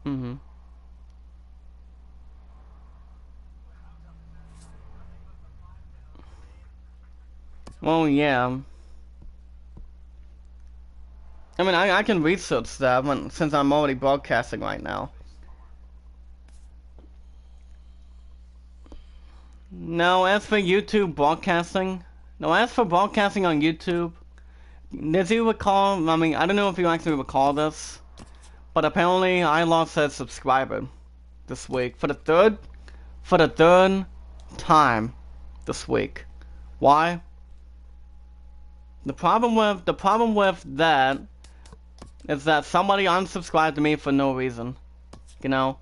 Mm-hmm. Well, yeah. I mean, I can research that since I'm already broadcasting right now. No, as for YouTube broadcasting, no, as for broadcasting on YouTube, did you recall? I mean, I don't know if you actually recall this, but apparently I lost a subscriber this week for the third time this week. Why? The problem with that is that somebody unsubscribed to me for no reason, you know.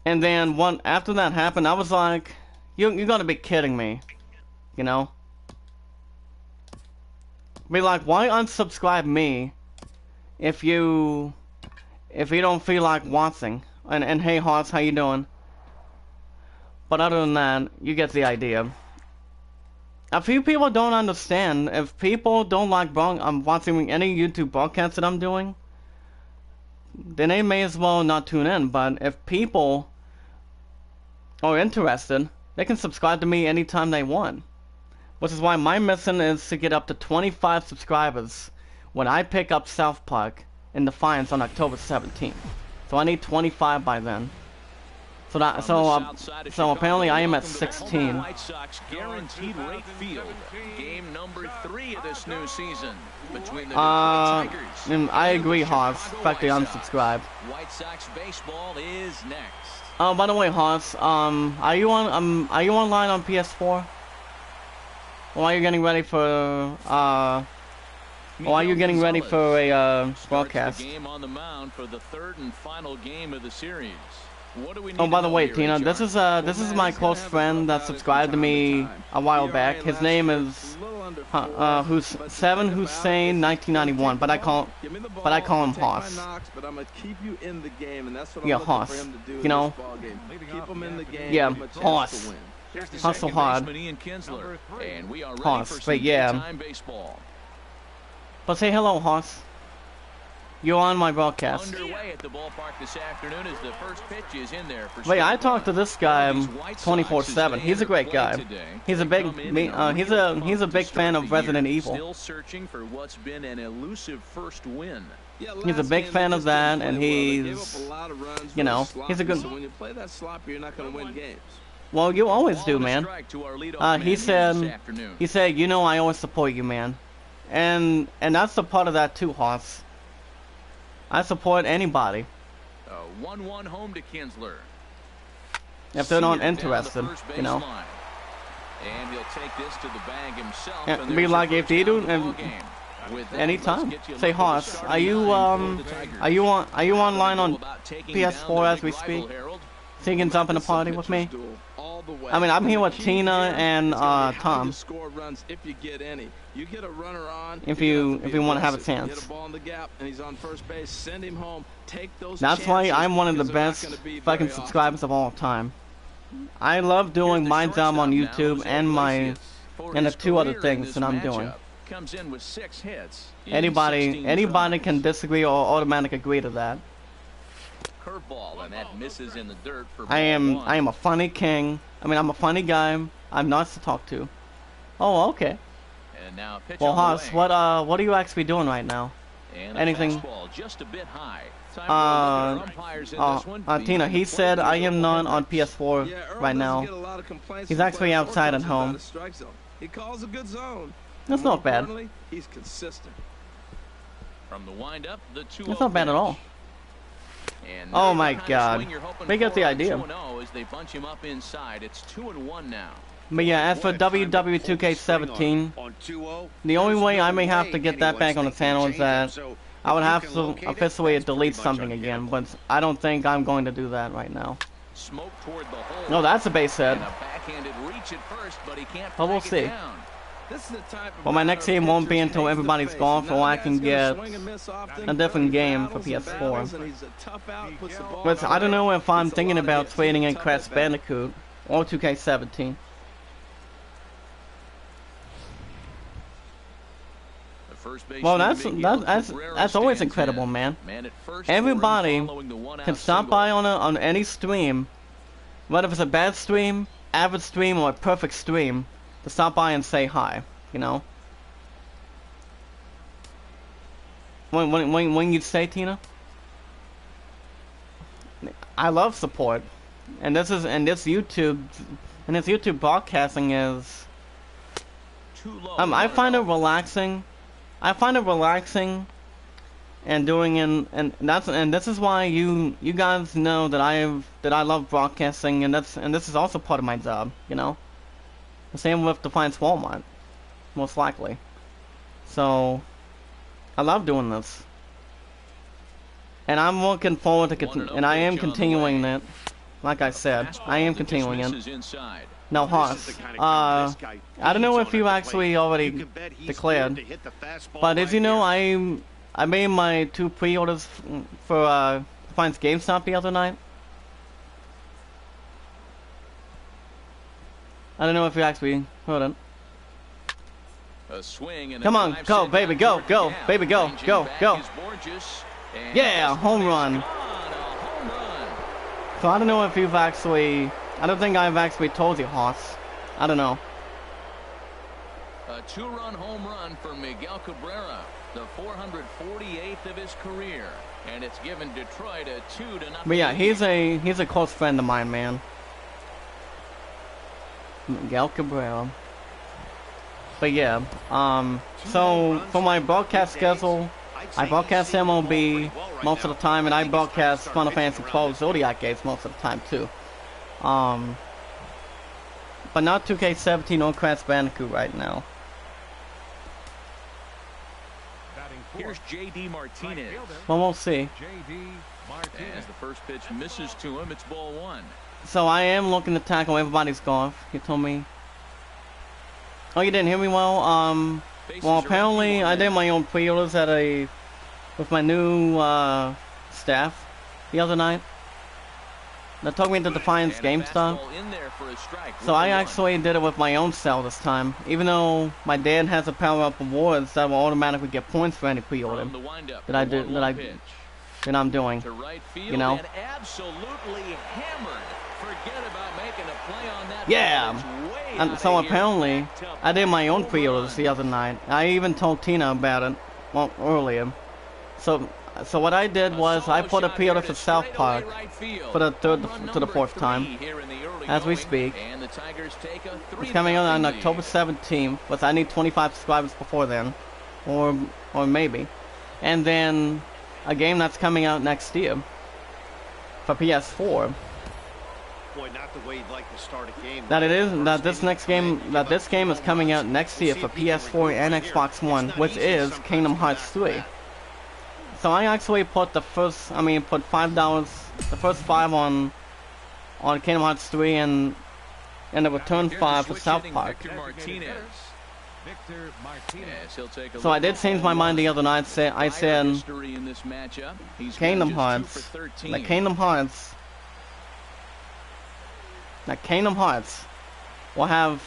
And then after that happened, I was like, you're gonna be kidding me, you know. Be like, why unsubscribe me if you don't feel like watching? And hey, Hoss, how you doing? But other than that, you get the idea. A few people don't understand. If people don't like watching any YouTube broadcasts that I'm doing, then they may as well not tune in. But if people are interested, they can subscribe to me anytime they want. Which is why my mission is to get up to 25 subscribers when I pick up South Park in Defiance on October 17th. So I need 25 by then. So apparently I am at 16. White Sox guaranteed rate field. Game number 3 of this new season between the Tigers. I agree, Hoss. In fact, they unsubscribe. White Sox baseball is next. Oh, by the way, Hoss, are you online on PS4? Or are you getting ready for a broadcast? The game on the mound for the third and final game of the series. Oh, by the way, Tina, this is my close friend that subscribed to me a while back. His name is Seven Hussein 1991, but I call him Hoss. Yeah, Hoss. You know. Yeah, Hoss. Hustle hard. Hoss, but yeah. But say hello, Hoss. You're on my broadcast. Underway at the ballpark this afternoon as the first pitch is in there. Wait, I talk to this guy 24/7. He's a great guy. He's a big he's a big fan of Resident Evil. Still searching for what's been an elusive first win. He's a big fan of that, and he's, you know, he's a good. So when you play that sloppy, you're not going to win games. Well, you always do, man. He said, you know, I always support you, man, and that's the part of that too, Hoss. I support anybody. 1-1 home to Kinsler. If they're not interested, you know. And he'll take this to the bag himself. Yeah, be like if they do, anytime. Say, Hoss, are you online on PS4 as we speak? So you can jump in a party with me? I mean, I'm here with Tina and Tom. If you want to have a chance. That's why I'm one of the best fucking subscribers of all time. I love doing my job on YouTube and the 2 other things that I'm doing. Anybody can disagree or automatically agree to that. Curveball, and that misses in the dirt for I am a funny king. I mean, I'm a funny guy. I'm nice to talk to. Oh, okay. And now pitch well, Hoss, what are you actually doing right now? And anything? Just a bit high. Tina, he said I am not on PS4 right now. He's actually outside at home. He calls a good zone. That's not bad. He's consistent. From the windup, the 2-0 That's not bad at all. Oh my God! They get the idea. As they bunch him up inside, it's 2-1 now. But yeah, as for WW2K17, the only way I may have to get that back on the channel is that I would have to officially delete something again, but I don't think I'm going to do that right now. No, that's a base hit. But we'll see. Well, my next game won't be until everybody's gone, so I can get a different game for PS4. But I don't know if I'm thinking about trading in Crash Bandicoot or 2K17. First baseman Well, that's Miguel that's Cabrera that's always stands incredible, in. man. Man at first for him Everybody following the one-out can stop single. by on any stream, whether it's a bad stream, average stream, or a perfect stream, to stop by and say hi. You know. When you say, Tina, I love support, and this YouTube broadcasting is. Too low, I find it relaxing. And doing and this is why you guys know that I love broadcasting, and this is also part of my job. You know. The same with Defiance Walmart, most likely. So. I love doing this, and I'm looking forward to and I am continuing it. Like I said, I am continuing it. Now, Haas, I don't know if you actually already declared, but did you know I made my 2 pre-orders for Defiance GameStop the other night? I don't know if you actually heard it. A swing and Come on, go, baby, go, baby, go. Yeah, home run. So I don't know if you've actually, I don't think I've actually told you, Haas. I don't know. A 2-run home run for Miguel Cabrera, the 448th of his career, and it's given Detroit a 2-0. But yeah, he's a close friend of mine, man. Miguel Cabrera. But yeah, so for my broadcast schedule, I broadcast MLB most of the time, and I broadcast Final Fantasy XII Zodiac games most of the time too. But not 2K17 or Crash Bandicoot right now. Here's J.D. Martinez. Well, we'll see. As the first pitch misses to him, it's ball 1. So I am looking to tackle everybody's golf. You told me. Oh, you didn't hear me well? Well, apparently I did my own pre-orders with my new staff the other night. They took me to Defiance GameStop. So I actually did it with my own cell this time. Even though my dad has a power-up awards that will automatically get points for any pre-order that I'm doing. You know? Yeah. And so apparently, I did my own pre-orders the other night. I even told Tina about it earlier. So what I did was I put a pre-order for South Park for the 3rd to the 4th time, as we speak. It's coming out on October 17th, but I need 25 subscribers before then, or maybe. And then a game that's coming out next year for PS4. Boy, not the way you'd like to start a game. This game is coming out next year for PS4 and Xbox One, which is Kingdom Hearts 3. So I actually put put $5, the first 5 on Kingdom Hearts 3 and the return 5 for South Park. So I did change my mind the other night. I said Kingdom Hearts. Now Kingdom Hearts, we'll have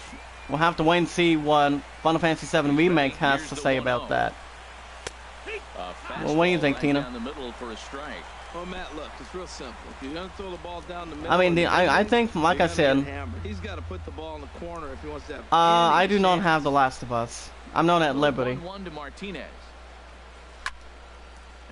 to wait and see what Final Fantasy VII Remake has to say about that. Well, what do you think, Tina? Well, Matt, look, it's real simple. If you're gonna throw the ball down the middle, I mean, I think, like I said, he's got to put the ball in the corner if he wants to have. I do not have The Last of Us. I'm not at liberty. 1-1 to Martinez.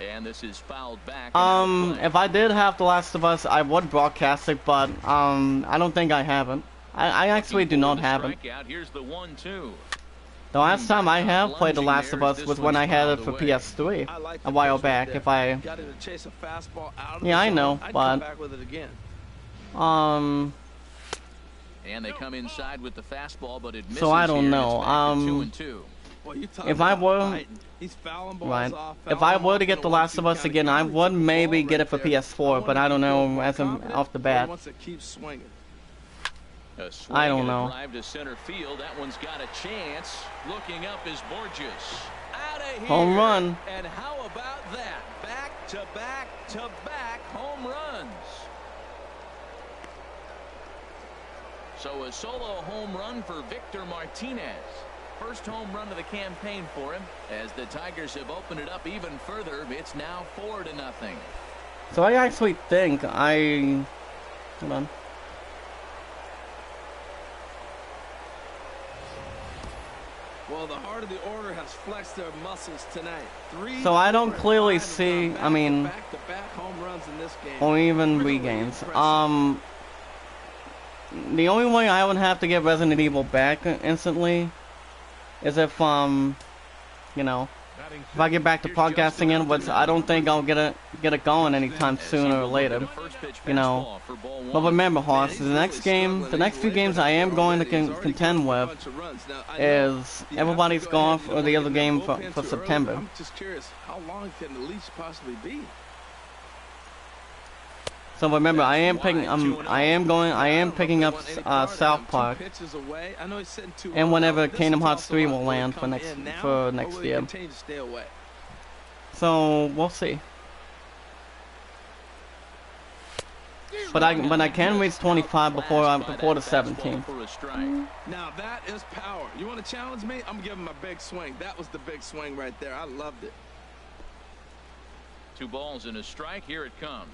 And this is fouled back. If I did have The Last of Us, I would broadcast it, but I don't think I have it. I actually do not have it. Here's the 1-2. The last time I have played The Last of Us was when I had it for PS3 a while back. Yeah, I know, but and they come inside with the fastball, but it misses. So I don't know. If I were to get The Last of Us again, I would maybe get it for PS4, but I don't know as I'm off the bat. I don't know. Drive to center field. That one's got a chance. Looking up is Borges. Out of here. Home run. And how about that? Back to back to back home runs. So a solo home run for Victor Martinez. First home run of the campaign for him. As the Tigers have opened it up even further, it's now 4-0. So I actually think hold on. Well, the heart of the order has flexed their muscles tonight. So I don't clearly see, I mean, back-to-back home runs in this game. or even Really regains. impressive. The only way I would have to get Resident Evil back instantly is if, you know, if I get back to podcasting in, which I don't think I'll get it going anytime sooner or later, you know. But remember, Hoss, the next few games I am going to contend with is everybody's gone for the other game for September. I'm just curious, how long can the leash possibly be? So remember, I am picking up South Park, and whenever Kingdom Hearts 3 will land for next year. So we'll see. But I can reach 25 before the 17th. Now that is power. You want to challenge me? I'm giving him a big swing. That was the big swing right there. I loved it. 2 balls and a strike. Here it comes.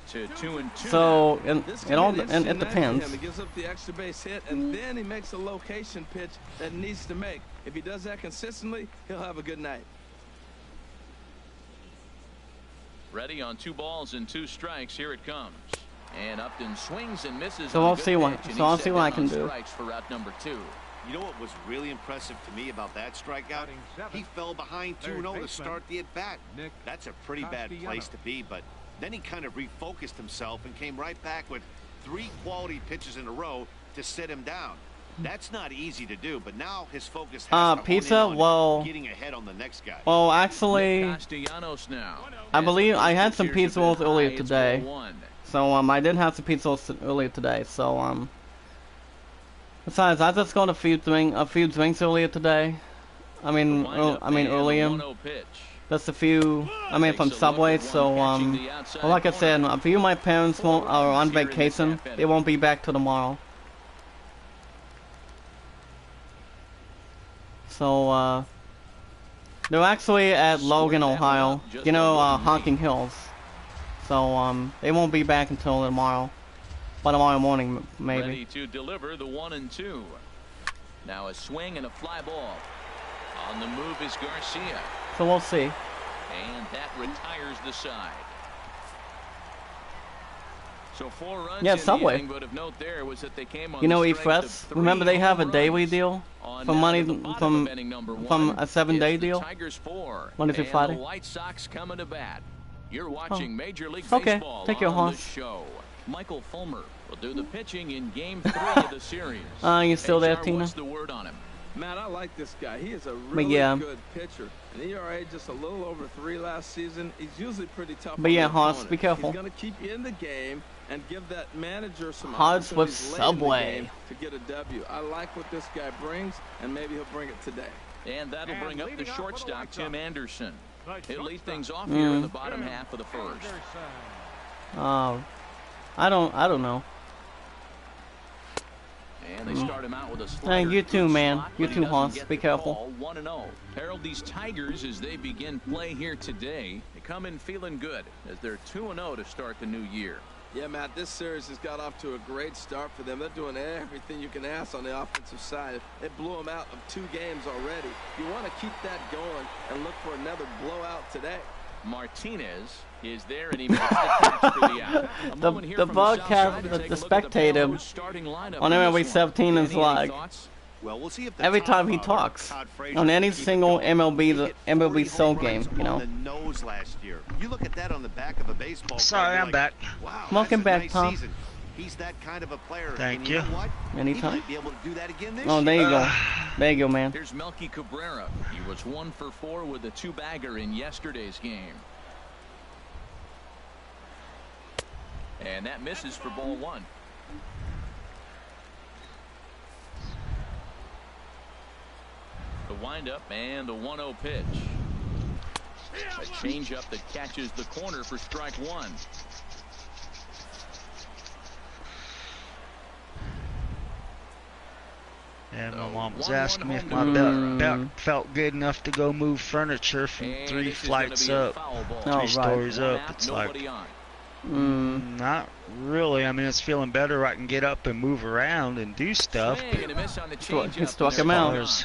To 2-2. So it depends. He gives up the extra base hit, and then he makes a location pitch that he needs to make. If he does that consistently, he'll have a good night. Ready on 2 balls and 2 strikes. Here it comes. And Upton swings and misses. So I'll see what I can do. For route number 2. You know what was really impressive to me about that strikeout? He fell behind 2-0 to start the at-bat. That's a pretty bad place to be, but then he kind of refocused himself and came right back with 3 quality pitches in a row to sit him down. That's not easy to do, but now his focus has to pizza, hone in on well, getting ahead on the next guy. Well, actually, I believe I had some pizza rolls earlier today. So I did have some pizza rolls earlier today. So besides, I just got a few drinks earlier today. I mean earlier. Just a few, from Subway, so, well, like I said, a few of my parents are on vacation. They won't be back till tomorrow. So, they're actually at Logan, Ohio. You know, Honking Hills. So, they won't be back until tomorrow. By tomorrow morning, maybe. Ready to deliver the 1-2. Now a swing and a fly ball. On the move is Garcia. So we'll see. And that retires the side. So 4 runs yeah, in Subway. The inning, but of note there was that they came on you know, E-Fresh. Remember they have a daily deal for money from a 7-day deal. Tigers 4 Monday through Friday. The White Sox coming to bat. You're watching Major League Okay, Baseball take your on the horse. show. Michael Fulmer will do the pitching in Game 3 of the series. You still there, HR, Tina? what's the word on him? Matt, I like this guy. He is a really good pitcher. An ERA just a little over 3 last season. He's usually pretty tough. But yeah, Hans, be careful. He's going to keep you in the game and give that manager some Hans with opportunities late Subway in the game to get a W. I like what this guy brings, and maybe he'll bring it today. And that'll bring up the shortstop, Tim Anderson. He'll lead things off here in the bottom half of the first. I don't know. And they start him out with a slider. Hey, you too, man. You too, Hans. Be careful. 1-0. Harold, these Tigers, as they begin play here today, they come in feeling good as they're 2-0 to start the new year. Yeah, Matt, this series has got off to a great start for them. They're doing everything you can ask on the offensive side. They blew them out of 2 games already. You want to keep that going and look for another blowout today. Martinez is there, and he makes the catch for the out. The broadcast, the spectator on MLB 17 is like, well, we'll see if every time he talks on any single MLB Soul game, you know. Nose last year. You look at that on the back of a baseball. Sorry, I'm back. Wow, welcome back, nice Tom. Season. He's that kind of a player. Thank and you. Know what? Anytime. He might be able to do that again this Oh, there you year. go. There you go, man. Here's Melky Cabrera. He was 1 for 4 with a 2-bagger in yesterday's game. And that misses for ball 1. The windup and the 1-0 pitch. A changeup that catches the corner for strike 1. And my The mom was 1-1 asking me if home my to belt, Rivera. felt good enough to go move furniture from And 3 this is gonna flights be a up, foul ball. Oh, 3 right. stories One up. out, It's nobody like, Mm. not really. I mean, it's feeling better. I can get up and move around and do stuff. Swing and a miss on the Struck- changeup, he struck and him they're out. As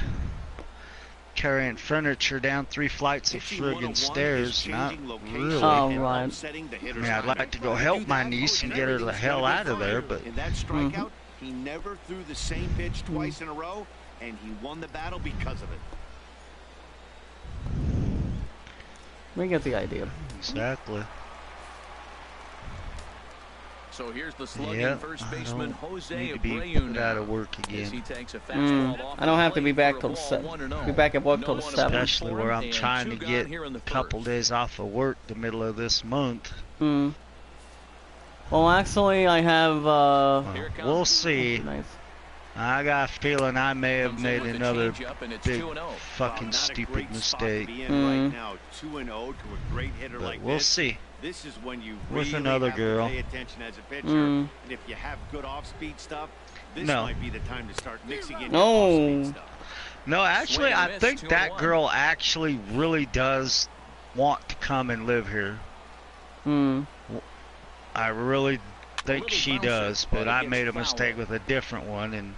carrying furniture down 3 flights of Pitching friggin' 101 is stairs, not changing location really. Oh, and right. upsetting the I hitter's mean, I'd mind. like to go But help do my that, niece and and get her the everything's hell gonna be out of there, fine. but In that strikeout, he never threw the same pitch twice in a row, and he won the battle because of it. We get the idea. exactly. So here's the slugging Yeah, first I baseman don't Jose need to be Abreu put out now. of work As he again. takes a fastball off I don't the have to be plate back for a till ball, 7. 1-0. Be back at work No till one on 7. Especially where I'm and trying to 2 get gone here in the a couple first. days off of work the middle of this month. Mm. Well, actually, I have, Here comes We'll see. nice. I got a feeling I may have Comes in made with the another changeup, and it's big 2-0. fucking Not a stupid great spot to mistake. be in Mm. right now, 2-0 to a great hitter But like we'll this. see. This is when you With really another have girl. to pay attention as a pitcher. Mm. And if you have good off-speed stuff, this No. might be the time to start mixing in No. your off-speed stuff. No, actually, Swing and I miss, think that 2-1. girl actually really does want to come and live here. Mm. I really think little she bouncer, does, but but it I gets made a foul. mistake with a different one, and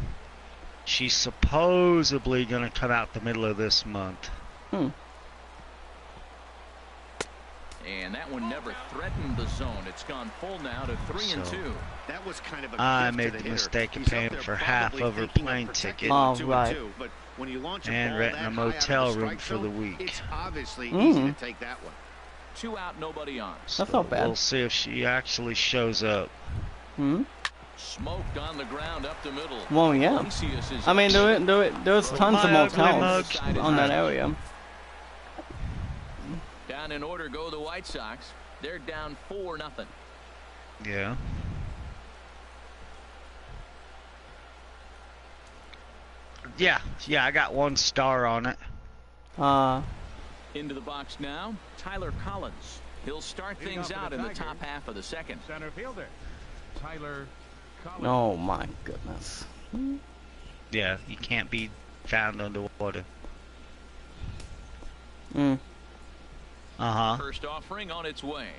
she's supposedly going to come out the middle of this month. Hmm. And that one never threatened the zone. It's gone full now to 3-2. That was kind of a I gift to made the the hitter. mistake of He's up paying there for half probably of her thinking of plane protecting ticket. the Oh, 2-2, right. But when you launch a And ball renting that a high out of the motel room strike for the zone, week. it's obviously Mm. easy to take that one. 2 out, nobody on. That's not bad. We'll see if she actually shows up. Hmm. Smoked on the ground up the middle. Well, yeah. Iglesias is I mean, up. there's tons of My ugly motels mug. on that area. Down in order go the White Sox. They're down 4-0. Yeah. Yeah, I got 1 star on it. Into the box now, Tyler Collins. He'll start things out in the top half of the second. Center fielder, Tyler Collins. Oh my goodness. Yeah, you can't be found underwater. Mm. Uh-huh. First offering on its way.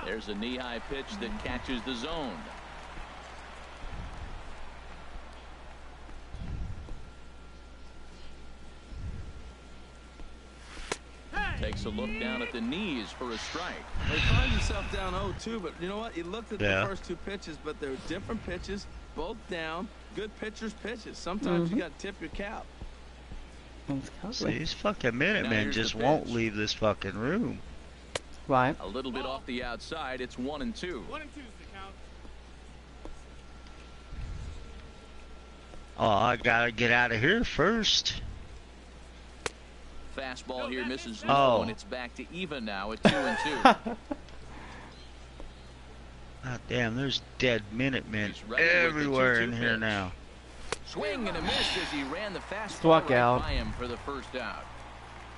There's a knee-high pitch that catches the zone. Takes a look down at the knees for a strike. He finds himself down 0-2, but you know what? He looked at Yeah. the first 2 pitches, but they were different pitches, both down. Good pitchers' pitches. Sometimes you got to tip your cap. See, these fucking Minutemen here's the just won't pitch. leave this fucking room. Right. A little bit off the outside. It's 1-2. 1 and 2's the count. Oh, I gotta get out of here first. Fastball here misses Oh. low, and it's back to even now at 2-2. God damn, there's dead Minutemen He's ready with the everywhere 2-2 in here pitch. now. Swing and a miss as he ran the fastball Struck right out. by him for the first out.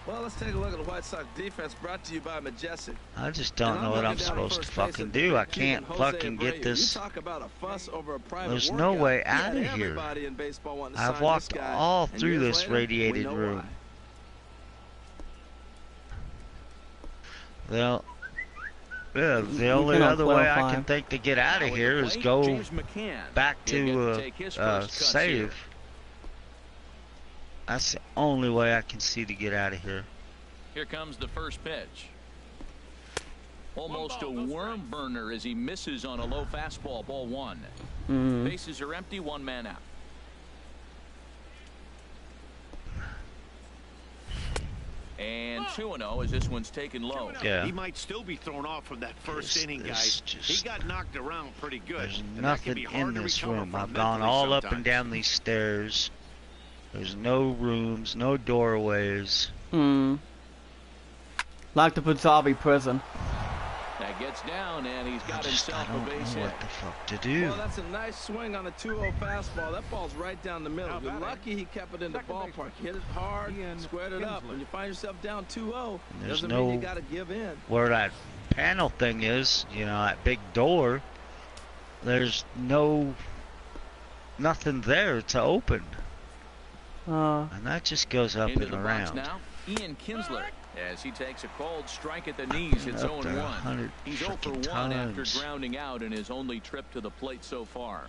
Well, let's take a look at the White Sox defense brought to you by Majestic. I just don't And know what looking I'm down supposed to first base fucking at do. I Cuban can't Jose fucking Abreu. get this. You talk about a fuss over a private There's no workout. way You had out of here. everybody in baseball wanting to I've sign walked this guy, all and through years this later, radiated we know room. why. Well, yeah, the only cannot other way I qualify. can think to get out of Now at here the is plate, go James McCann. back He'll get to take his first cuts save. here. That's the only way I can see to get out of here. Here comes the first pitch. Almost a worm burner as he misses on a low fastball. Ball 1. Mm. Bases are empty. 1 man out. And 2-0 as this one's taken low. Yeah. He might still be thrown off from that first This- inning, this guys. just- He got knocked around pretty good. There's and that can nothing be in hard to this recover room. from I've gone mentally all up and sometimes. down these stairs. There's no rooms, no doorways. Hmm. Like the Punjabi prison. That gets down, and he's I got just I himself a don't base know hit. what the fuck to do. Well, that's a nice swing on a 2-0 fastball. That ball's right down the middle. You're lucky he kept it in the ballpark. Hit it hard, squared it up. When you find yourself down 2-0, There's doesn't no- mean you got to give in. Where that panel thing is, you know, that big door, there's no nothing there to open. Uh, And that just goes up Into and the box around. now, Ian Kinsler, as he takes a cold strike at the knees. It's Up there 0-1. 100 He's 0 for 1 frickin' after times. grounding out in his only trip to the plate so far.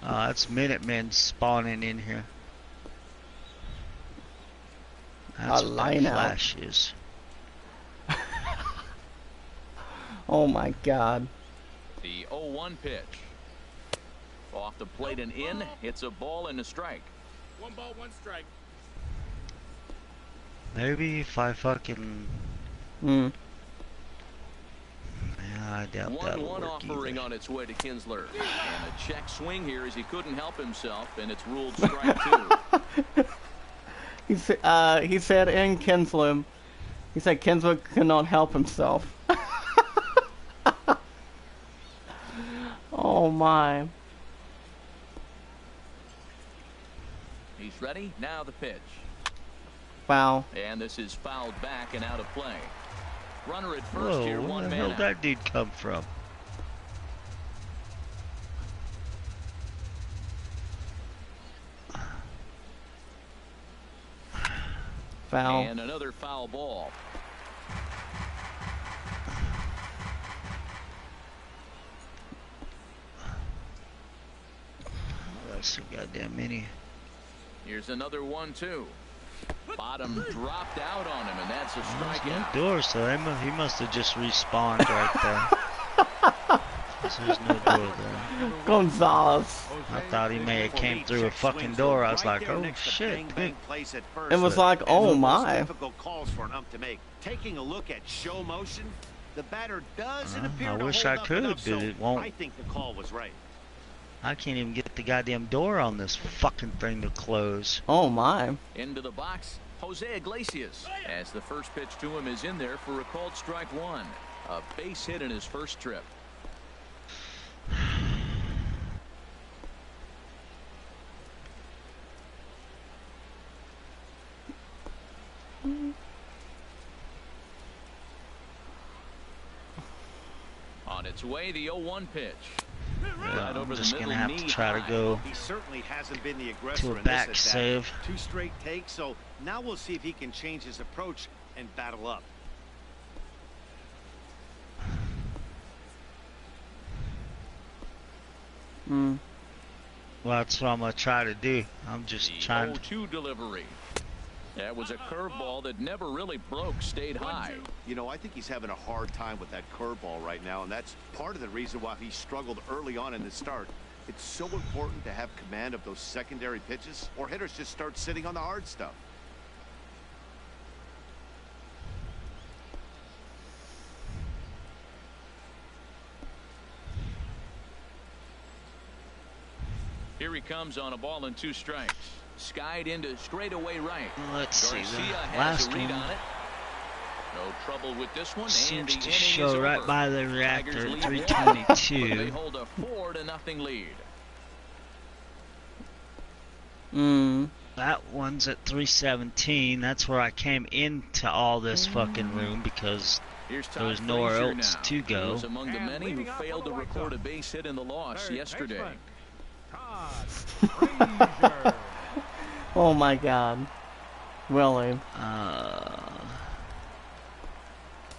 Oh, that's Minutemen spawning in here. That's A what line that out. flash is. oh my God. The 0-1 pitch. Off the plate and in. It's a ball and a strike. 1 ball, 1 strike. Maybe if I fucking... Hmm. Yeah, I doubt that'll 1-1 work offering either. on its way to Kinsler. And a check swing here as he couldn't help himself, and it's ruled strike 2. He said in Kinsler, he said Kinsler could not help himself. oh my. He's ready. Now the pitch. Wow. And this is fouled back and out of play. Runner at first Whoa, here, where one the man hell out. did that dude come from? Foul. And another foul ball. That's so goddamn many. Here's another 1-2. Bottom dropped out on him, and that's a There's no strikeout. door, so he must have just respawned right there. There's no door there. Gonzalez. I thought he may have came through a fucking door. I was like, oh shit. It was like, oh my. Difficult calls for an ump to make. Taking a look at show motion, the batter doesn't appear I to wish hold I up could, enough, but so it won't. I think the call was right. I can't even get the goddamn door on this fucking thing to close. Oh my. Into the box, Jose Iglesias, as the first pitch to him is in there for a called strike 1. A base hit in his first trip. On its way, the 0-1 pitch. Yeah, Right I'm over the just gonna middle, have to knee try to high. go He certainly hasn't been the aggressor to a in this back at-bat. save. 2 straight takes, so now we'll see if he can change his approach and battle up. Hmm. Well, that's what I'm gonna try to do. I'm just The trying. 0-2 delivery. That was a curveball that never really broke, stayed high. You know, I think he's having a hard time with that curveball right now, and that's part of the reason why he struggled early on in the start. It's so important to have command of those secondary pitches, or hitters just start sitting on the hard stuff. Here he comes on a ball and 2 strikes. Skied into straightaway right. Let's see. Garcia The has last a read one on it. No trouble with this one. And seems the to inning show is right over. by the Tigers reactor at lead 322. They hold a 4-0 lead. Hmm. That one's at 317. That's where I came into all this fucking Mm. room because Here's there was Todd nowhere Frazier else now. to He go. was among the And many who leading off failed on to the White record a Sox. base hit in the loss Third yesterday. baseman, Todd Frazier. Oh my God. Really?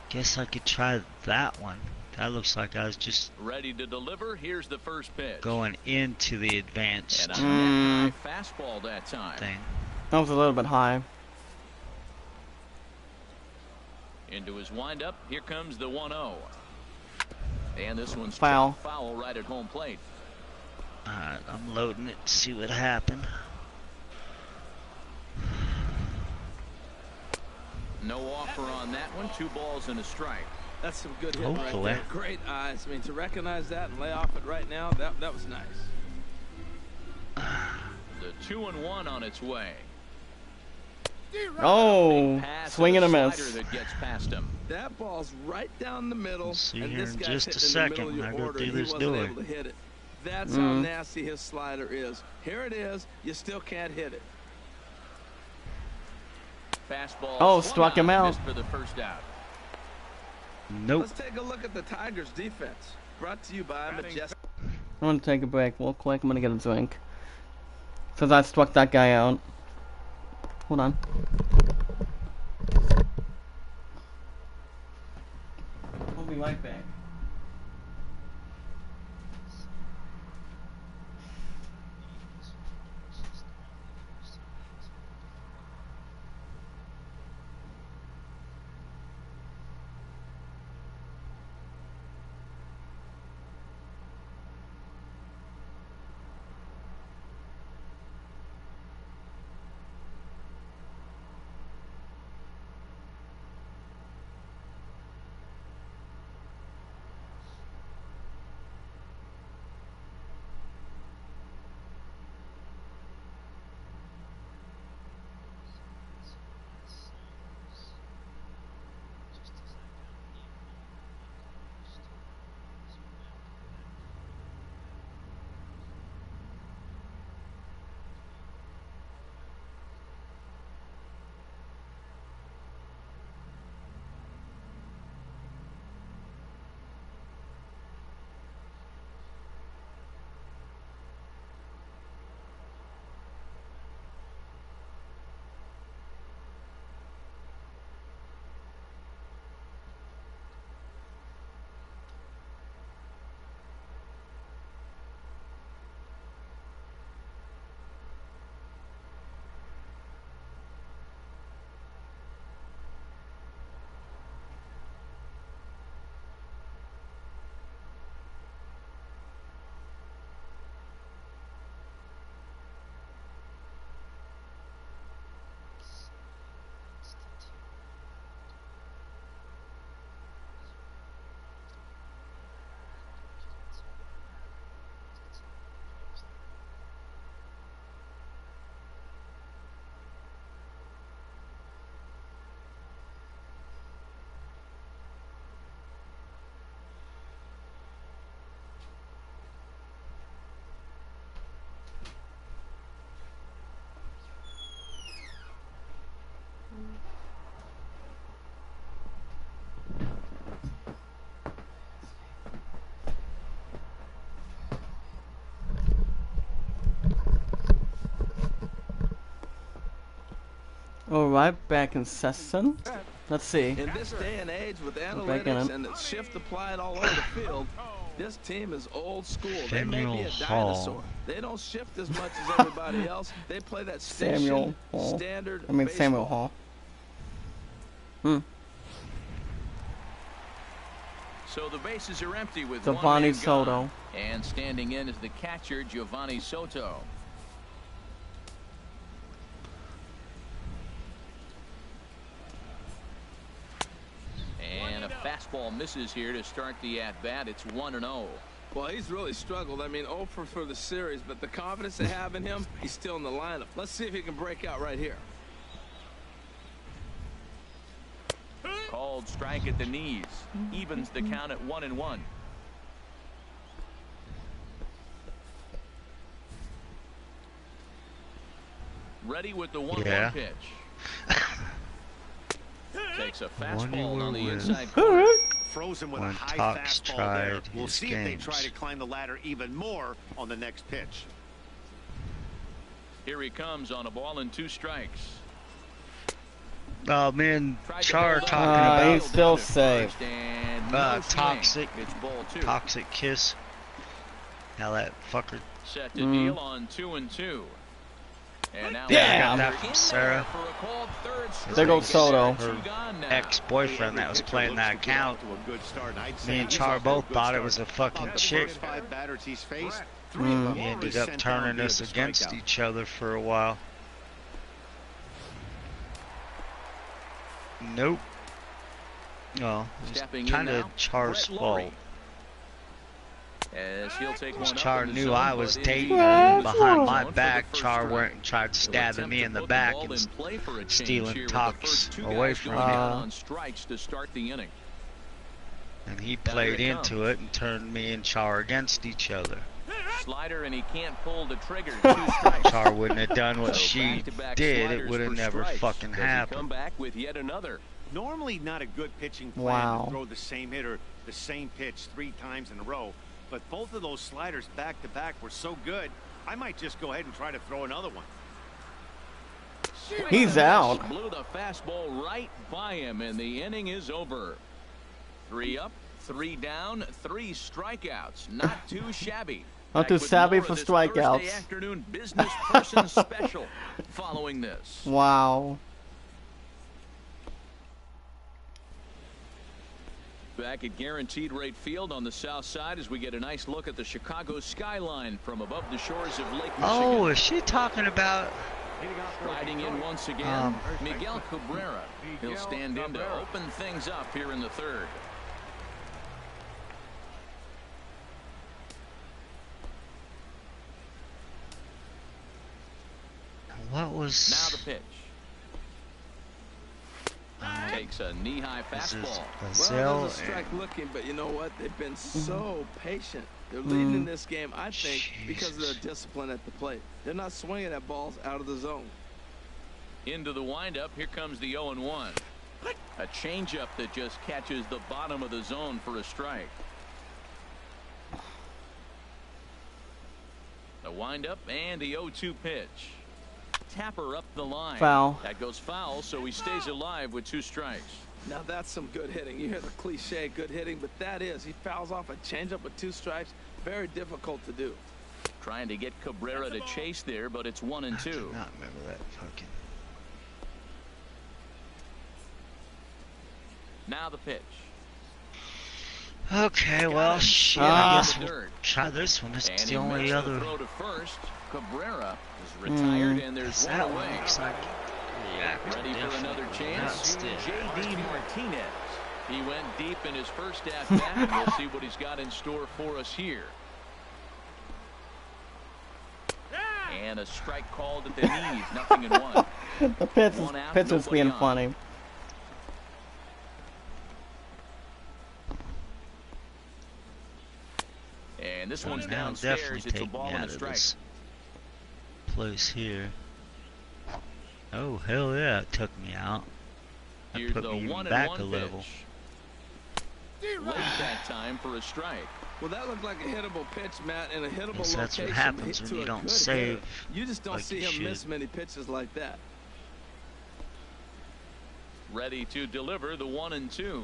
Guess I could try that one. That looks like I was just Ready to deliver. Here's the first pitch. going into the advanced And a net high fastball that time. thing. That was a little bit high. Into his windup. Here comes the 1-0. And this one's Foul. foul right at home plate. Alright, I'm loading it to see what happened. No offer on that one. 2 balls and a strike. That's some good hitting right Hopefully. there. Great eyes. I mean, to recognize that and lay off it right now, that was nice. The 2-1 on its way. Oh, Pass swing and a slider miss. that gets past him. That ball's right down the middle. We'll see and here this in guy's just a hitting in the second middle of when your I go order, through and he this wasn't door. able to hit it. That's how nasty his slider is. Here it is. You still can't hit it. Fastball. Oh, swung struck him out. Missed for the first out. Nope. Let's take a look at the Tigers defense. Brought to you by Batting Majestic. I'm gonna take a break real quick. I'm gonna get a drink. Since I struck that guy out. Hold on. I'll be right back. Alright, back in session. Let's see. In this day and age with back in analytics it. and the shift applied all over the field, this team is old school. They may be a Samuel Hall. dinosaur. They don't shift as much as everybody else. They play that Samuel station Hall. standard I mean, Samuel baseball. Hall. So the bases are empty with Giovanni one man Soto. gone. And standing in is the catcher, Giovanni Soto. And a fastball misses here to start the at-bat. It's 1-0. Well, he's really struggled. I mean, 0 for the series, but the confidence they have in him, he's still in the lineup. Let's see if he can break out right here. Called strike at the knees. Evens the count at 1-1. Ready with the 1-1 pitch. Takes a fastball on the inside corner. Frozen with a When high Tox fastball tried there. We'll his see if they games. try to climb the ladder even more on the next pitch. Here he comes on a ball and 2 strikes. Oh man, Tried to Char hold on. talking he's about Field still down at safe. first, and no swing. toxic. It's ball 2. Toxic Kiss. How that fucker. Set to deal on 2-2. And now Yeah. Got That from Sarah. There goes Soto. Her ex-boyfriend that was playing that account. Me and Char both thought it was a fucking chick. 5 batters he's faced, We ended up turning us against each other for a while. Nope. Well, it's Stepping in kind now, of Char's Brett Lawrie. fault. As he'll take one Because up Char in the knew zone, I was but dating in her, and the behind zone my for the back, first Char strike. went and tried He'll stabbing attempt me to in the put back ball and in play for a change stealing here with the Tox first 2 away guys from going me. down on strikes to start the inning. And he Now played here it into comes. it and turned me and Char against each other. Slider, and he can't pull the trigger. 2 strikes. Char wouldn't have done what So she back-to-back did, it sliders would have for never strikes. fucking Does he come happened. back with yet another? Normally not a good pitching plan Wow. to throw the same hitter the same pitch 3 times in a row. but both of those sliders back-to-back were so good, I might just go ahead and try to throw another one. He's out. Blew the fastball right by him, and the inning is over. 3 up, 3 down, 3 strikeouts. Not too shabby. Not too shabby for strikeouts. Thursday afternoon business person special following this. Wow. Back at Guaranteed Rate Field on the south side as we get a nice look at the Chicago skyline from above the shores of Lake Michigan. Oh, is she talking about? Riding in once again, Miguel Cabrera. He'll stand in to open things up here in the third. What was? Now the pitch. Takes a knee-high fastball. Well, there's a strike looking, but you know what? They've been so patient. They're leading in this game, I think, because of their discipline at the plate. They're not swinging at balls out of the zone. Into the windup. Here comes the 0-1. A changeup that just catches the bottom of the zone for a strike. The windup and the 0-2 pitch. Tapper up the line. Foul. That goes foul, so he stays alive with 2 strikes. Now that's some good hitting. You hear the cliche good hitting, but that is. He fouls off a changeup with 2 strikes. Very difficult to do. Trying to get Cabrera to chase there, but it's 1-2. I do not remember that fucking. Now the pitch. Okay, well, shit. I guess we'll try this one. It's And the he only makes the other. throw to first. Cabrera is retired, and there's one That away. one looks like. Yeah, Ready for another chance? J.D. Martinez. He went deep in his first at-bat, and we'll see what he's got in store for us here. And a strike called at the knees, nothing in 1. The pitch is being funny. And this one's Now downstairs. definitely It's a take ball me and out a of strike. this place here. Oh hell yeah, it took me out. That Here's put the me even 1-1 back a pitch. level. Late that time for a strike. Well, that looked like a hittable pitch, Matt, and a hittable Yes, location. that's what happens hit when to you a don't good save hitter. You just don't like see you him miss should. many pitches like that. Ready to deliver the 1-2.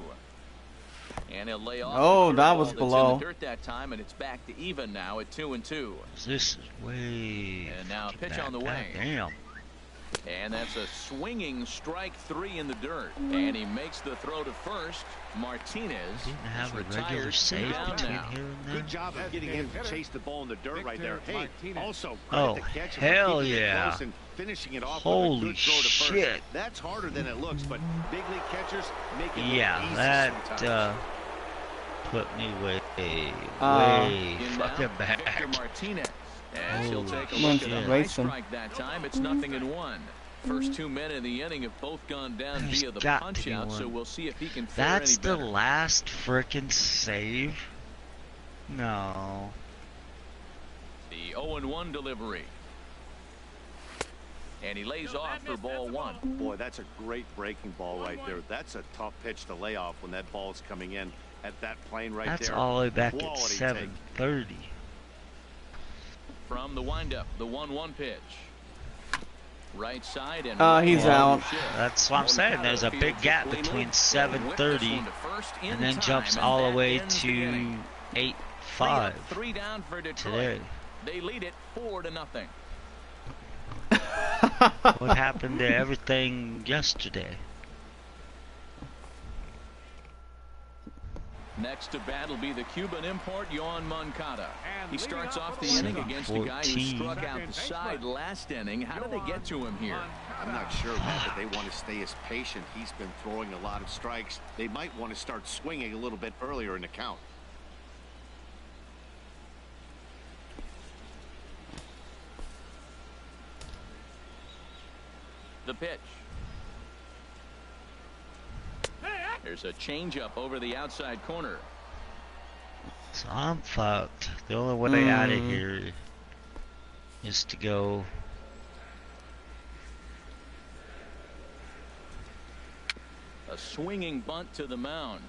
And he'll lay off. Oh, the that curveball was that's below. in the dirt that time, and it's back to even now at 2-2. This is way. And now a fucking pitch on the bad. way. Damn. And that's a swinging strike 3 in the dirt. And he makes the throw to first. Martinez Didn't have is a regular retired, 2 save down between now. here and there. Good job of getting him to chase the ball in the dirt right there. Hey, also Oh, credit the catcher hell for keeping it yeah. close and finishing it off Holy with a good throw to first. shit. That's harder than it looks, but big league catchers make it look Yeah, easy that sometimes. put me way In now, fucking Victor back. Martinez. As he'll Holy take a look at shit. a high Racing. strike that time. It's 0-1. First 2 men in the inning have both gone down There's via the got to punch be out, so one. we'll see if he can fare That's any the better. last frickin' save? No. The 0-1 delivery. And he lays off for ball 1. Boy, that's a great breaking ball right there. That's a tough pitch to lay off when that ball's coming in at that plane right That's there. all the way back at Quality take. 7:30. From the windup, the 1-1 pitch. Right side and He's right out. shift. That's what I'm saying. There's a big gap between 7:30 and then jumps all the way to 8:05 3 down for Detroit. today. They lead it 4-0. What happened to everything yesterday? Next to bat will be the Cuban import, Yoan Moncada. He starts off the inning against a guy who 14. struck out the side last inning. How did they get to him here? I'm not sure, Matt, but they want to stay as patient. He's been throwing a lot of strikes. They might want to start swinging a little bit earlier in the count. The pitch. There's a changeup over the outside corner. So I'm fucked. The only way out of here is to go. A swinging bunt to the mound.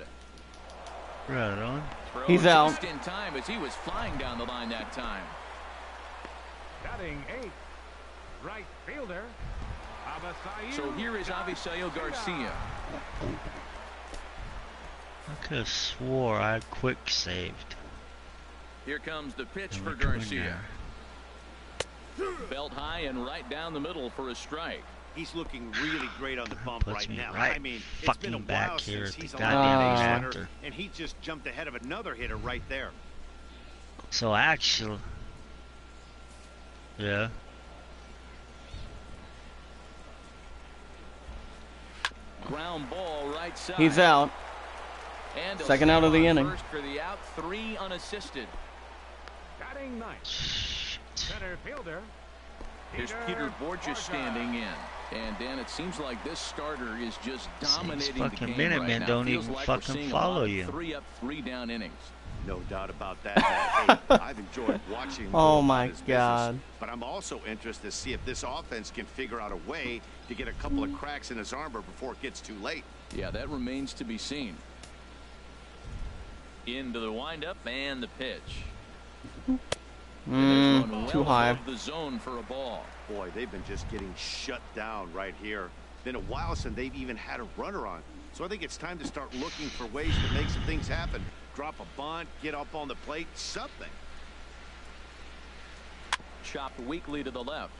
Right on. Throw He's out. just in time as he was flying down the line that time. Batting 8th, right fielder, Avisail. So here is Avisail Garcia. I could have swore I quick saved. Here comes the pitch And for we come in Garcia. there. Belt high and right down the middle for a strike. He's looking really great on the bump Puts right me now. right I mean, it's been a fucking back while here since at he's the allowed goddamn a base center. runner, and he just jumped ahead of another hitter right there. So actually, yeah. Ground ball right side. He's out. And he'll Second stay out of the on inning. First for the out, 3 unassisted. Batting 9th, Shit. center fielder, Here's Peter Borges standing in. And Dan, it seems like this starter is just dominating the fucking game Minute right Men now. don't Feels even like we're fucking seeing a follow lot of you. 3 up, 3 down innings. No doubt about that. Hey, I've enjoyed watching him Oh go my about his God. business, but I'm also interested to see if this offense can figure out a way to get a couple of cracks in his armor before it gets too late. Yeah, that remains to be seen. Into the windup and the pitch. And there's one Too well high. above the zone for a ball. Boy, they've been just getting shut down right here. Been a while since they've even had a runner on. So I think it's time to start looking for ways to make some things happen. Drop a bunt, get up on the plate, something. Chopped weakly to the left.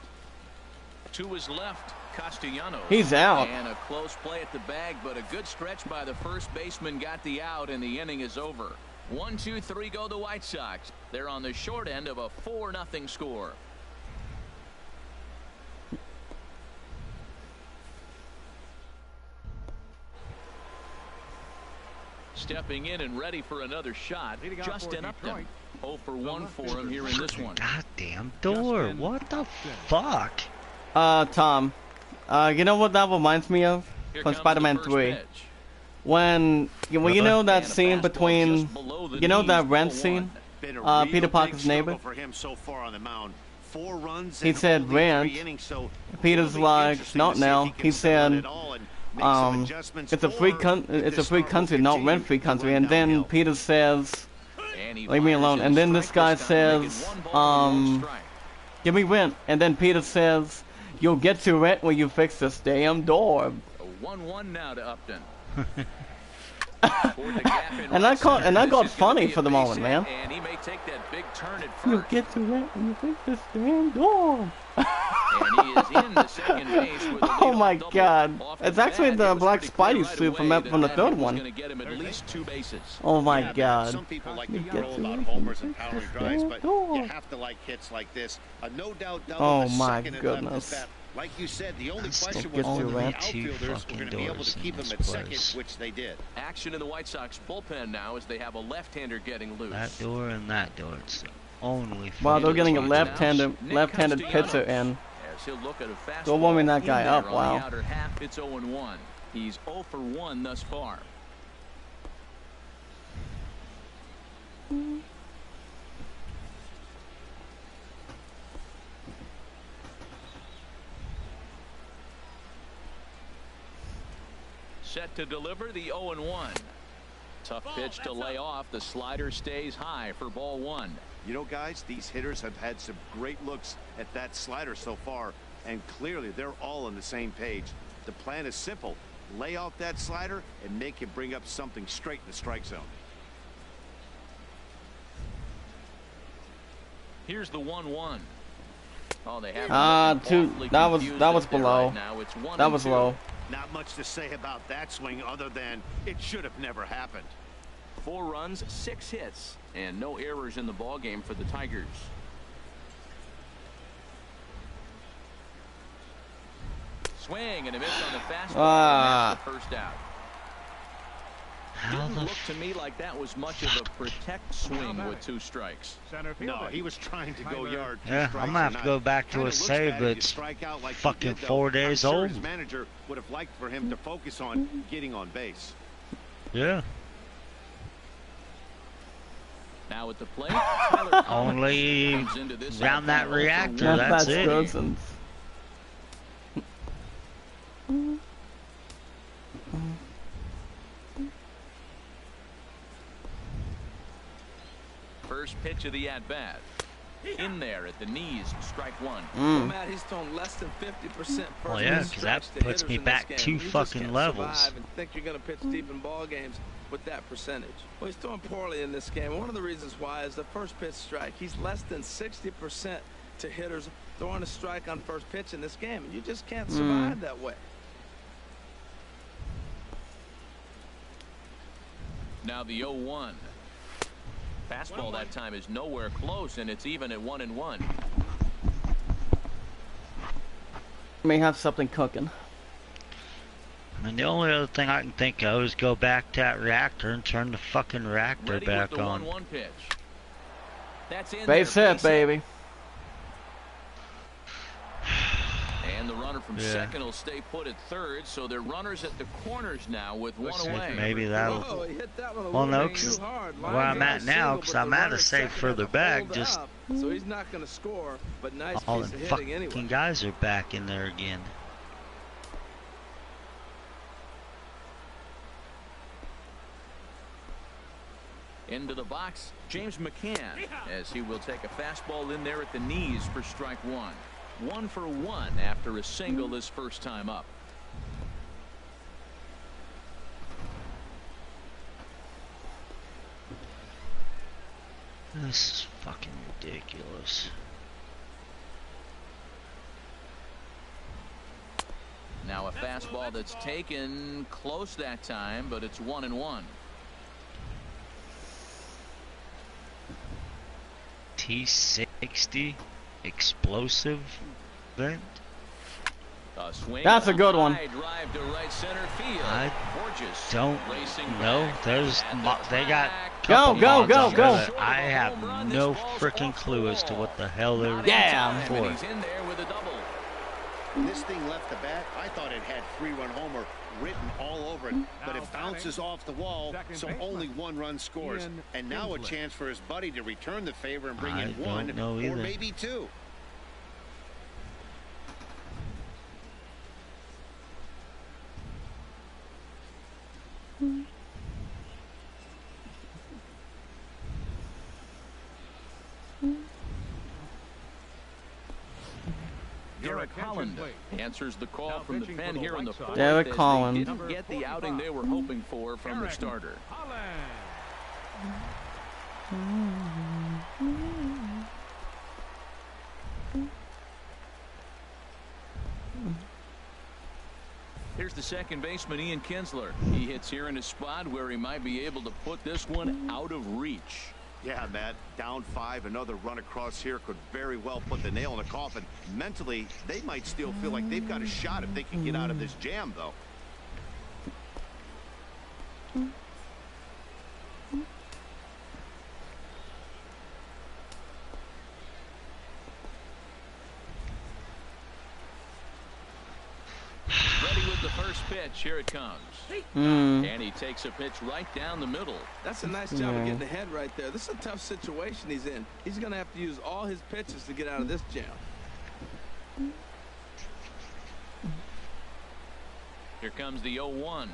To his left, Castellanos. He's out. And a close play at the bag, but a good stretch by the first baseman got the out, and the inning is over. 1, 2, 3 go the White Sox. They're on the short end of a 4-0 score. Stepping in and ready for another shot, Leading off Justin for Upton. Detroit. 0 for 1 for him here in this one. Goddamn door. Justin What the Upton. fuck? Tom, you know what that reminds me of? Here From comes Spider-Man the first 3. pitch. When you know that And a scene fastball between, just below the you know knees, that ball rent one. scene? Been a real Peter big Parker's struggle neighbor. for him so far on the mound. 4 runs He in said only rent. 3 innings, so Peter's it'll be like, interesting not to see if now. he can He settle said, it all and make some adjustments, it's a free or it's if a this free start will country, not continue rent-free to country. run And then downhill. Peter says, And he leave me fires alone. in And then strike this guy time, making says, 1 ball and 1 strike. give me rent. And then Peter says, you'll get to rent when you fix this damn door. A 1-1 now to Upton. And I got funny for the moment, man. And he may take that big turn at You'll first. get to rent when you fix this damn door. And he is in the second base with a Oh leadoff my double. God. Off It's the actually bat, the it was black pretty clear Spidey right suit away from that the that third hit was one. gonna get him at least 2 bases. Oh my Yeah, man, God. some people like to You throw get a to lot of rent homers when and you power fix drives, this but door. you have to like hits like this. A no doubt double. Oh a my second and goodness. left at bat. Like you said, the only I still question get was to whether the rent two outfielders were fucking going to be able doors to in keep him this at second, place. which they did. Action in the White Sox bullpen now as they have a left-hander getting loose. That door and that door. It's the only. Wow, they're fucking getting a door. left-handed Nick pitcher in. As he'll look at a fastball Go warming that in guy there up, on wow. the outer half, it's 0-1. He's 0 for 1 thus far. Set to deliver the 0-1. Tough pitch to lay off. The slider stays high for ball 1. You know, guys, these hitters have had some great looks at that slider so far, and clearly they're all on the same page. The plan is simple. Lay off that slider and make him bring up something straight in the strike zone. Here's the 1-1. Oh, they have that was below. Right now. It's 1 That and was 2. low. Not much to say about that swing other than it should have never happened. 4 runs, 6 hits, and no errors in the ball game for the Tigers. Swing and a miss on the fastball, and that's the first out. How Didn't the look to me like that was much of a protect swing with 2 strikes. Center fielder. No, he was trying to go yard. Yeah, I'm gonna have to go back to a save that's fucking 4 days I'm sure old. his manager would have liked for him to focus on getting on base. Yeah. Now at the plate, Tyler Only comes into this round that outfield for reactor, one. that's it. Gosens. first pitch of the at-bat. In there at the knees, strike one. Well, Matt, he's thrown less than 50% Well, yeah, because that puts me back 2 fucking levels. And think you're going to pitch deep in ball games with that percentage. Well, he's throwing poorly in this game. One of the reasons why is the first pitch strike. He's less than 60% to hitters throwing a strike on first pitch in this game, and you just can't survive that way. Now the 0-1. Fastball that time is nowhere close, and it's even at 1-1. May have something cooking. And the only other thing I can think of is go back to that reactor and turn the fucking reactor Ready back with the on. 1-1 pitch. That's in Base there, hit, baby. And the runner from second will stay put at third, so they're runners at the corners now with one away. Maybe that'll. Whoa, he hit that one a Well, little no, bit 'cause too hard. where I'm at now, because I'm at a safe further back, just So he's not going to score, but nice all piece the of hitting fucking anyway. guys are back in there again. Into the box, James McCann, as he will take a fastball in there at the knees for strike one. 1 for 1 after a single his first time up. This is fucking ridiculous. Now a fastball that's taken close that time, but it's 1-1. T60 explosive vent. A swing. That's a good one. Drive to right center field. I Gorgeous. don't Racing know. back There's at the they got track. couple Go, mods go, on go. there that I have no freaking clue as to what the hell they're Damn. And for. he's in there with a double. When this thing left the bat, I thought it had 3-run homer written all over it, but it bounces off the wall, so only 1 run scores. And now a chance for his buddy to return the favor and bring in 1 know or either. maybe 2. Derek Holland answers the call from the pen here in the fourth. Derek as Holland. They didn't get the outing they were hoping for from the starter. Here's the second baseman, Ian Kinsler. He hits here in a spot where he might be able to put this one out of reach. Yeah, Matt, down 5, another run across here could very well put the nail in the coffin. Mentally, they might still feel like they've got a shot if they can get out of this jam, though. Ready with the first pitch. Here it comes. Mm. And he takes a pitch right down the middle. That's a nice job of getting ahead right there. This is a tough situation he's in. He's going to have to use all his pitches to get out of this jam. Here comes the 0-1.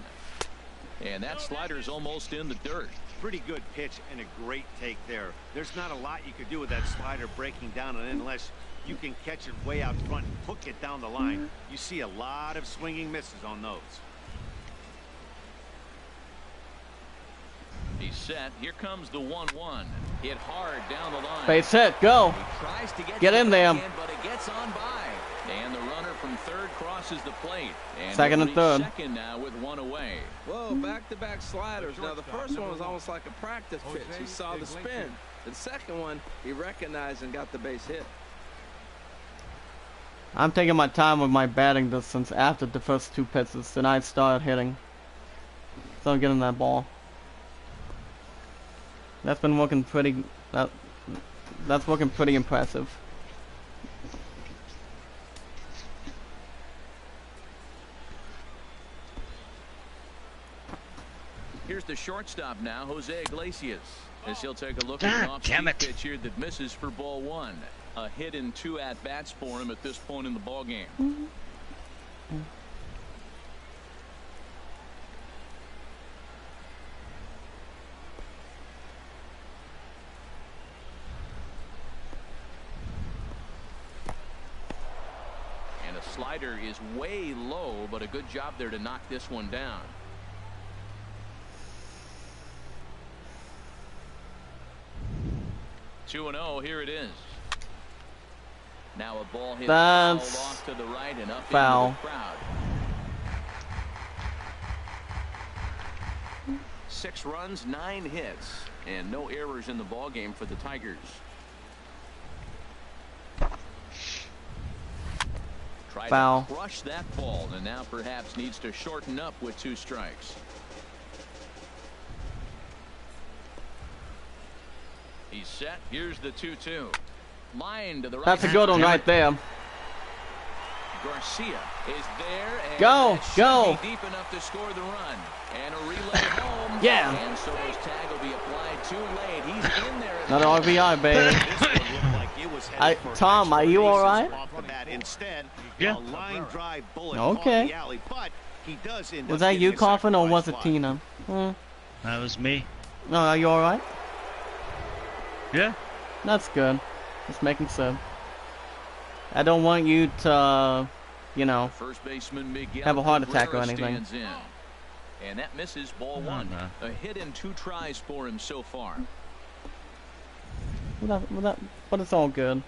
And that slider's almost in the dirt. Pretty good pitch and a great take there. There's not a lot you could do with that slider breaking down and unless you can catch it way out front and hook it down the line. You see a lot of swinging misses on those. He's set. Here comes the 1-1. Hit hard down the line. Base hit, go. He tries to Get to in the there. backhand, but it gets on by. And the runner from third crosses the plate. And Second he'll and third. reach second now with 1 away. Whoa, back-to-back sliders. Now, the first one was almost like a practice pitch. He saw the spin. The second one, he recognized and got the base hit. I'm taking my time with my batting distance after the first 2 pitches. Then I started hitting. So I'm getting that ball. That's been working pretty. That's looking pretty impressive. Here's the shortstop now, Jose Iglesias, as he'll take a look God at an damn off-speed it. pitch here that misses for ball 1. A hit in 2 at-bats for him at this point in the ball game. slider is way low, but a good job there to knock this one down. Two and 0. Here it is. Now a ball hit off to the right and up foul. into the crowd. 6 runs, 9 hits, and no errors in the ball game for the Tigers. Foul. To crush that ball, and now perhaps needs to shorten up with 2 strikes. He's set. Here's the 2-2. Line to the right. That's a good one right there. Garcia is there. And go. Deep enough to score the run. And a relay home. Yeah. And so his tag will be applied too late. He's in there. Another RBI, baby. Tom, are you all right? Instead, yeah. A line drive bullet okay. the alley, but he does end was that you coughing or was it Tina? That was me. No, are you all right? Yeah. That's good. Just making sure. I don't want you to, you know, First baseman Miguel have a heart attack or anything. And that misses ball 1. A hit in 2 tries for him so far. But it's all good.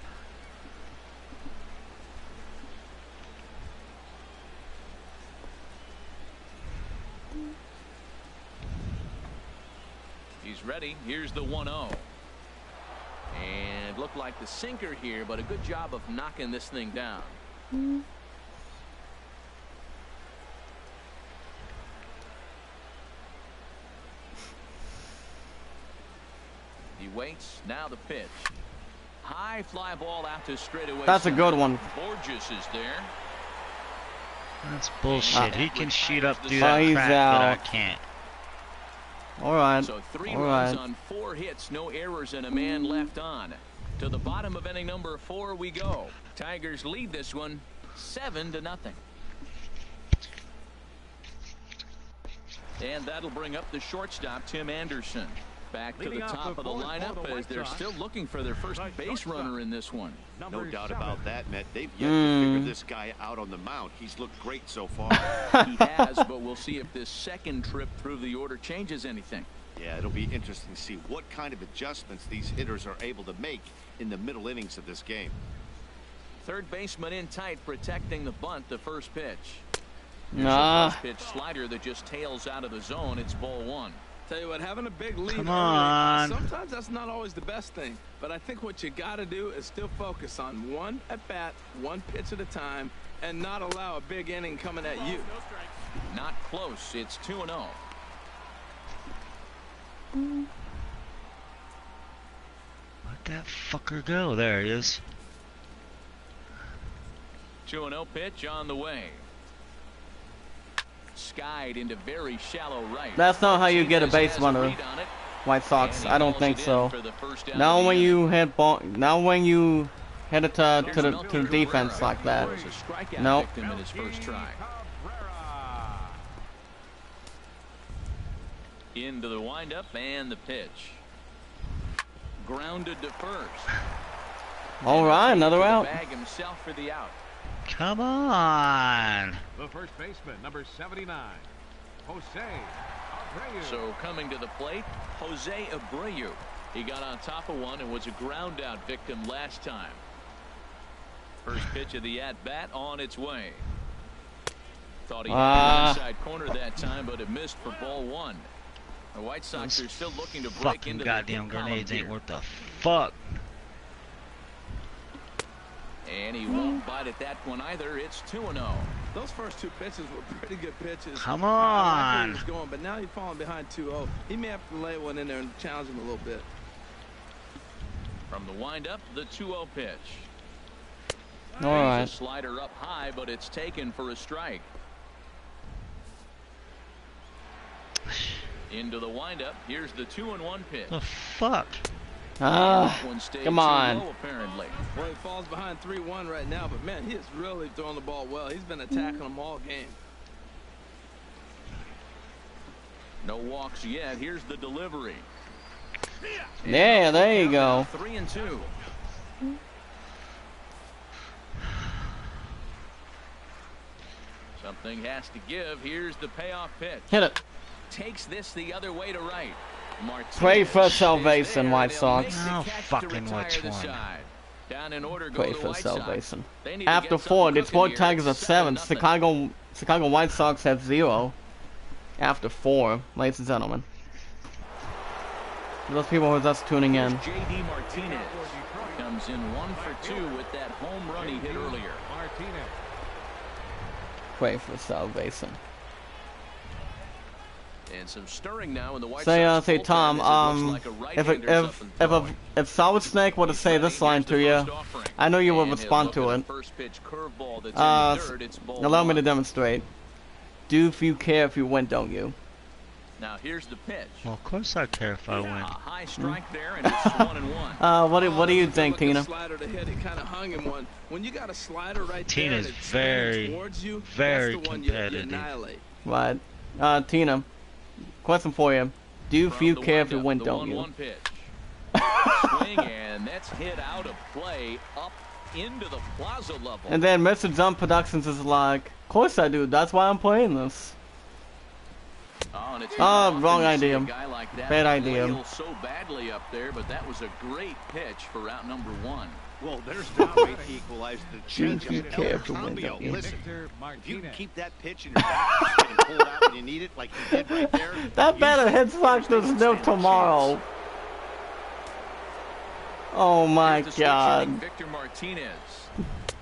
He's ready. Here's the 1-0. And looked like the sinker here, but a good job of knocking this thing down. He waits. Now the pitch. High fly ball out to straightaway. That's a good one. Borges is there. That's bullshit. He can shoot up through that he's crack, out. but I can't. All right. So 3 all runs right. on 4 hits, no errors, and a man left on. To the bottom of inning number 4 we go. Tigers lead this one 7-0. And that'll bring up the shortstop, Tim Anderson. Back to the top of the lineup as they're still looking for their first base runner in this one. No doubt about that, Matt. They've yet to figure this guy out on the mound. He's looked great so far. He has, but we'll see if this second trip through the order changes anything. Yeah, it'll be interesting to see what kind of adjustments these hitters are able to make in the middle innings of this game. Third baseman in tight, protecting the bunt. The first pitch. Nah. First pitch slider that just tails out of the zone. It's ball 1. Tell you what, having a big lead Come early, on. sometimes that's not always the best thing. But I think what you got to do is still focus on one at bat, one pitch at a time, and not allow a big inning coming at you. Not close. It's 2-0. Let that fucker go. There he is. 2-0 pitch on the way. Skied into very shallow right. That's not how you get a base runner. White Sox. I don't think so. Now when you hit ball, now when you hit it to the defense like that. Nope. In his first try. Into the windup and the pitch. Grounded to first. All right, another out. Bag himself for the out. Come on. The first baseman, number 79, Jose Abreu. So coming to the plate, Jose Abreu. He got on top of one and was a ground out victim last time. First pitch of the at bat on its way. Thought he had the inside corner that time, but it missed for ball 1. The White Sox are still looking to break Fucking into goddamn the column grenades ain't here. worth the fuck. And he won't bite at that one either. It's 2-0. Those first 2 pitches were pretty good pitches. Come I like where on. he was going, but now he's falling behind 2-0. He may have to lay one in there and challenge him a little bit. From the windup, the 2-0 pitch. All right. A slider up high, but it's taken for a strike. Into the windup. Here's the 2-1 pitch. The fuck? Come on. Low, apparently. Well, he falls behind 3-1 right now, but man, he is really throwing the ball well. He's been attacking them all game. No walks yet. Here's the delivery. Yeah, there you go. 3-2. Something has to give. Here's the payoff pitch. Hit it. Takes this the other way to right. Martinez Pray for is salvation, there, White and he'll Sox. make the Oh, catch to fucking retire which the one? side. Down in order go Pray the for White Sox. salvation. They need to After get 4, something Detroit cooking here. Tigers at It's 7. 7-0. Chicago White Sox have 0. After 4, ladies and gentlemen. For those people who are just tuning in. J.D. Martinez comes in 1 for 2 with that home run he hit earlier. Martinez. Pray for salvation. And some stirring now in the White Say, Sox say, bullpen Tom, as it looks like a right-hander's up and throwing. if Solid Snake were to say this line to you, I know you would respond to it. Allow me to demonstrate. Do if you care if you win, don't you? Now here's the pitch. Well, of course I care if I win. A high strike there, and it's 1-1. What do you think, Tina? Slider to hit. It kind of hung him one. When you got a slider right Tina's there, and it's very, spinning towards you, very that's the one you competitive. annihilate. Right. Tina, question for you. Do if you care if you win, don't you? 1-1 pitch. Swing, and that's hit out of play up into the plaza level. And then Mr. Jump Productions is like, of course I do. That's why I'm playing this. Oh, and it's wrong idea. a guy like that Bad idea. flail so badly up there, but that was a great pitch for out number 1. Well, there's one way to equalize the change You of care El if you win, Cambio. don't you? Listen, Victor if you Martinez. keep that pitch in your back and pull it out when you need it, like you did right there. That better hit Fox's no tomorrow. Oh my Here's the switch god. hitting Victor Martinez.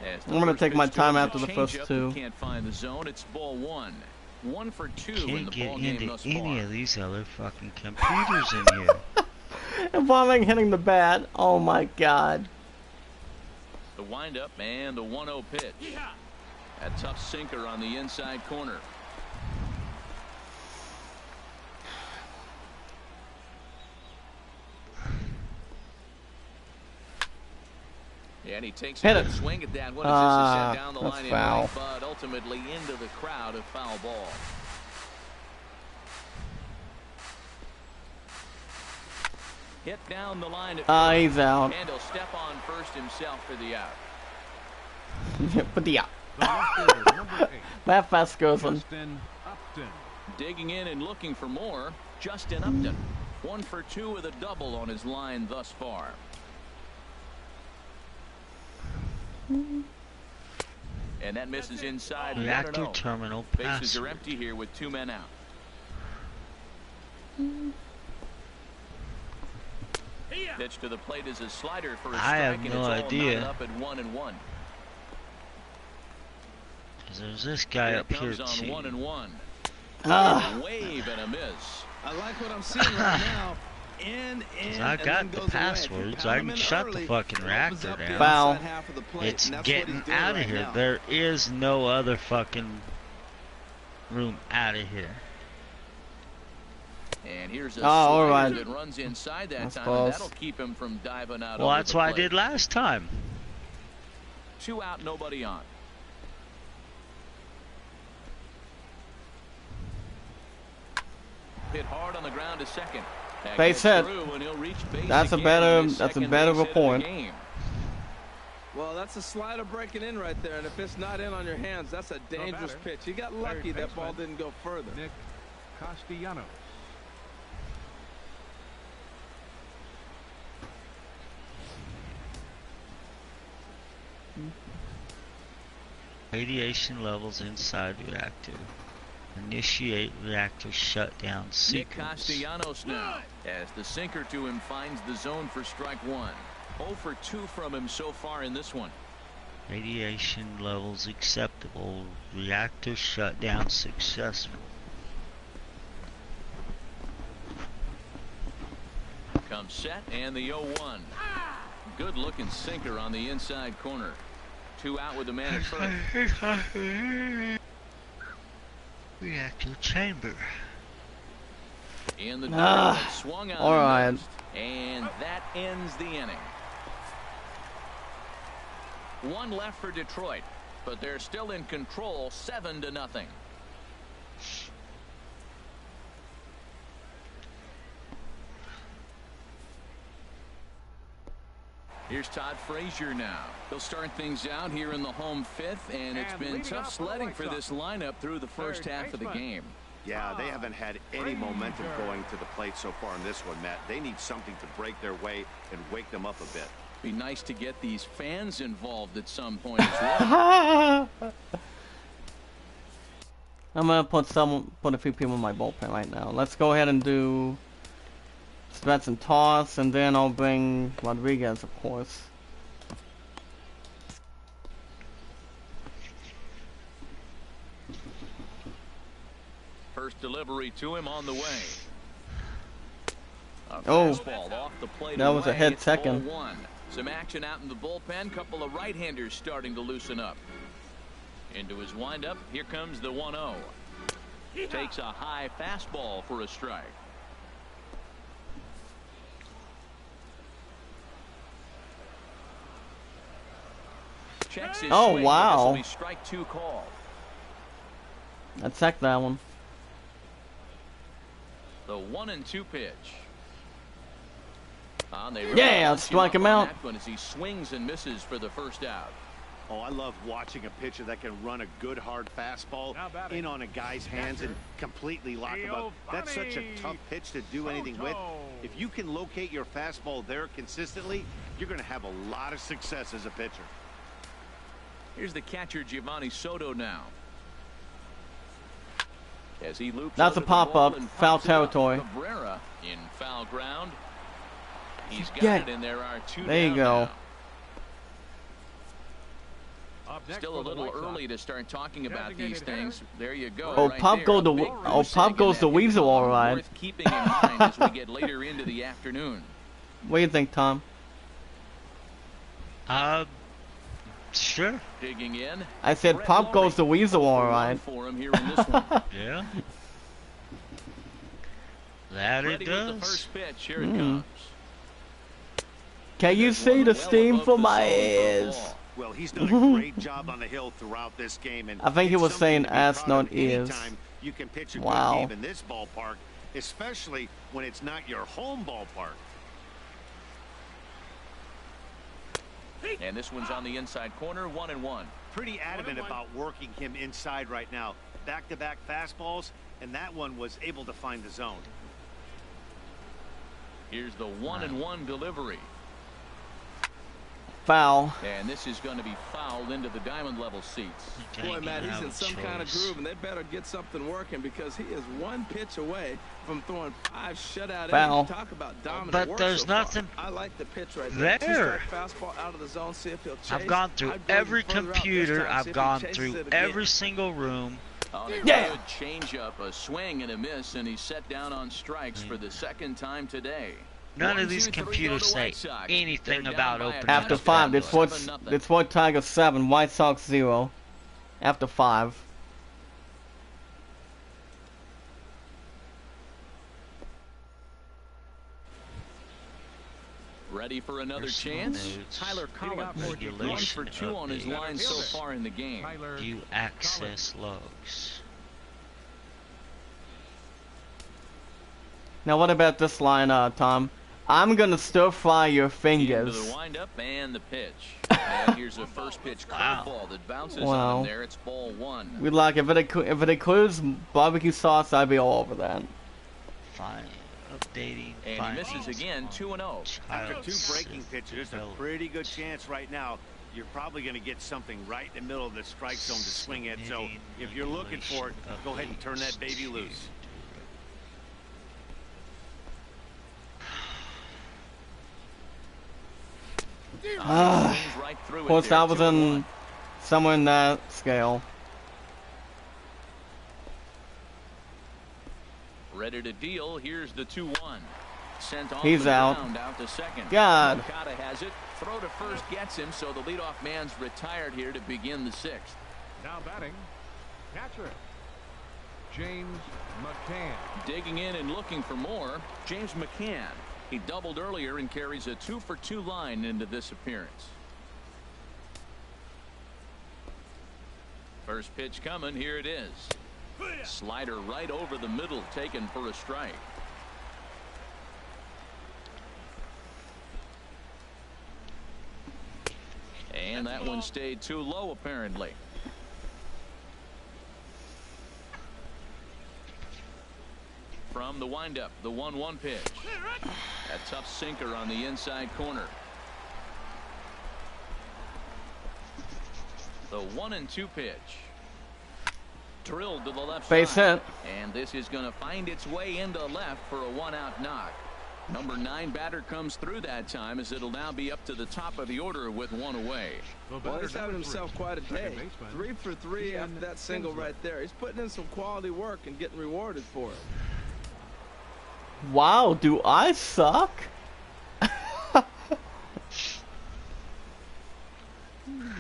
As the I'm gonna first take my pitch time goes, after a the first changeup, two. Can't find the zone. It's ball 1. 1 for 2 in Can't the get ball game into thus any far. of these other fucking computers in here. Involving hitting the bat. Oh my god. The windup and the 1-0 pitch. A tough sinker on the inside corner. And he takes Hit a it. good swing at that one as this is sent down the that's line in foul. right, but ultimately into the crowd, a foul ball. Hit down the line at He's out. and he'll step on first himself for the out. But yeah. The lefter, number 8, That fast goes on. Justin Upton. Digging in and looking for more, Justin Upton. 1 for 2 with a double on his line thus far. And that misses inside. Reactor 1-0. terminal Bases are password. empty here with 2 men out. Pitch to the plate is a slider for a strike, I have and no it's all idea. knotted up at 1-1. 'Cause there's this guy Here up here comes on too. 1-1. Ah. Wave and a miss. I like what I'm seeing right now. In, I and got then the goes away. passwords. Pound I him can in shut the early, fucking opens reactor up the down. Foul. inside half of the plate, It's and that's what he's getting doing out of right here. now. There is no other fucking room out of here. And here's a all slider right. that runs inside that That's time, close. and that'll keep him from diving out. Well, over that's the what I plate. did last time. 2 out, nobody on. Hit hard on the ground to second. That Base goes hit. through, and he'll reach base That's a again better- on his that's a second better base hit of the report. game. Well, that's a slider breaking in right there, and if it's not in on your hands, that's a dangerous batter. pitch. You got lucky that ball baseman. didn't go further. Nick Castellanos. Radiation levels inside reactor. Initiate reactor shutdown Nick sequence. Castellanos now, as the sinker to him finds the zone for strike 1. 0 for 2 from him so far in this one. Radiation levels acceptable. Reactor shutdown successful. Comes set, and the 0-1. Good looking sinker on the inside corner. 2 out with the man at first. Reactor chamber. In the Ah, dirt, swung on all and right. missed. And that ends the inning. 1 left for Detroit, but they're still in control, 7-0. Here's Todd Frazier now. They'll start things out here in the home fifth, and it's been tough sledding for this lineup through the first half of the game. Yeah, they haven't had any momentum going to the plate so far in this one, Matt. They need something to break their way and wake them up a bit. Be nice to get these fans involved at some point as well. I'm gonna put a few people in my bullpen right now. Let's go ahead and do Svetsson toss, and then I'll bring Rodriguez, of course. First delivery to him on the way. Oh, Off the plate that was a head second. Some action out in the bullpen. Couple of right-handers starting to loosen up. Into his windup. Here comes the 1-0. Takes a high fastball for a strike. Checks his swing, wow. This will be strike 2 call. I'd sack that one. The 1-2 pitch. Yeah, strike him out. As he swings and misses for the first out. Oh, I love watching a pitcher that can run a good hard fastball in on a guy's hands and completely lock him up. That's such a tough pitch to do anything with. If you can locate your fastball there consistently, you're going to have a lot of success as a pitcher. Here's the catcher, Giovanni Soto, now. As he loops That's a pop-up, foul territory. Cabrera in foul ground. He's got it, and there are 2 There you down go. now. Still a little early to start talking about these things. There you go. Oh, right Pop there. goes the Big oh, Pop goes the Weasel, all right. Worth keeping in mind as we get later into the afternoon. What do you think, Tom? Sure. Digging in. I said Pop goes the Weasel, all right. For him here in this one. Yeah. That it Ready with the does. first pitch. Here it comes. Can you see the steam from my ears? Well, he's done a great job on the hill throughout this game, and I think he it's was saying something to be ass, proud not of ears. anytime you can pitch a Wow. good game in this ballpark, especially when it's not your home ballpark. And this one's on the inside corner, 1-1. Pretty adamant about working him inside right now. Back-to-back fastballs, and that one was able to find the zone. Here's the 1-1 delivery. Foul. And this is going to be fouled into the diamond level seats. Boy, Matt, he's in some kind of groove, and they better get something working because he is 1 pitch away from throwing 5 shutout Foul. innings. Talk about dominant But work there's so far. nothing I like the pitch right there. there. 2-strike fastball out of the zone. See if he'll chase. I've gone through I'd go every further out this computer. time, see I've if he gone chases through it again. every single room. On a Yeah. good changeup, a swing and a miss, and he's set down on strikes for the second time today. None 1, of these 2, 3 computers go to say White Sox. anything They're about down by a opening. After touchdown, 5, it's what Tigers 7, White Sox 0. After 5. Ready for another There's chance? notes. Tyler Collins, 1 Regulation for 2 on his update. line so far in the game. View access logs. Now what about this line, Tom? I'm gonna stir fry your Into fingers. the windup and the pitch. And here's a first pitch curveball that bounces Wow. on there. It's ball 1. We'd like if it includes barbecue sauce, I'd be all over that. Fine. Updating. And he findings misses again, on 2-0. After child 2 breaking pitches, a development. pretty good chance right now you're probably going to get something right in the middle of the strike zone to swing at. So if you're looking for it, go ahead and turn that baby loose. Right through Of it course, there, I was 2-1. in somewhere in that scale. Ready to deal. Here's the 2-1. Sent off He's the out. ground, out to second. God. Okada has it. Throw to first gets him, so the leadoff man's retired here to begin the 6th. Now batting, catcher, James McCann. Digging in and looking for more, James McCann. He doubled earlier and carries a 2-for-2 line into this appearance. First pitch coming. Here it is. Slider right over the middle, taken for a strike. And that one stayed too low, apparently. From the windup, the 1-1 pitch. A tough sinker on the inside corner. The 1-2 pitch. Drilled to the left Base side. hit. And this is going to find its way into left for a 1-out knock. Number 9 batter comes through that time, as it'll now be up to the top of the order with 1 away. Well, he's having himself quite a day. 3 for 3 after that single right there. He's putting in some quality work and getting rewarded for it. Wow, do I suck?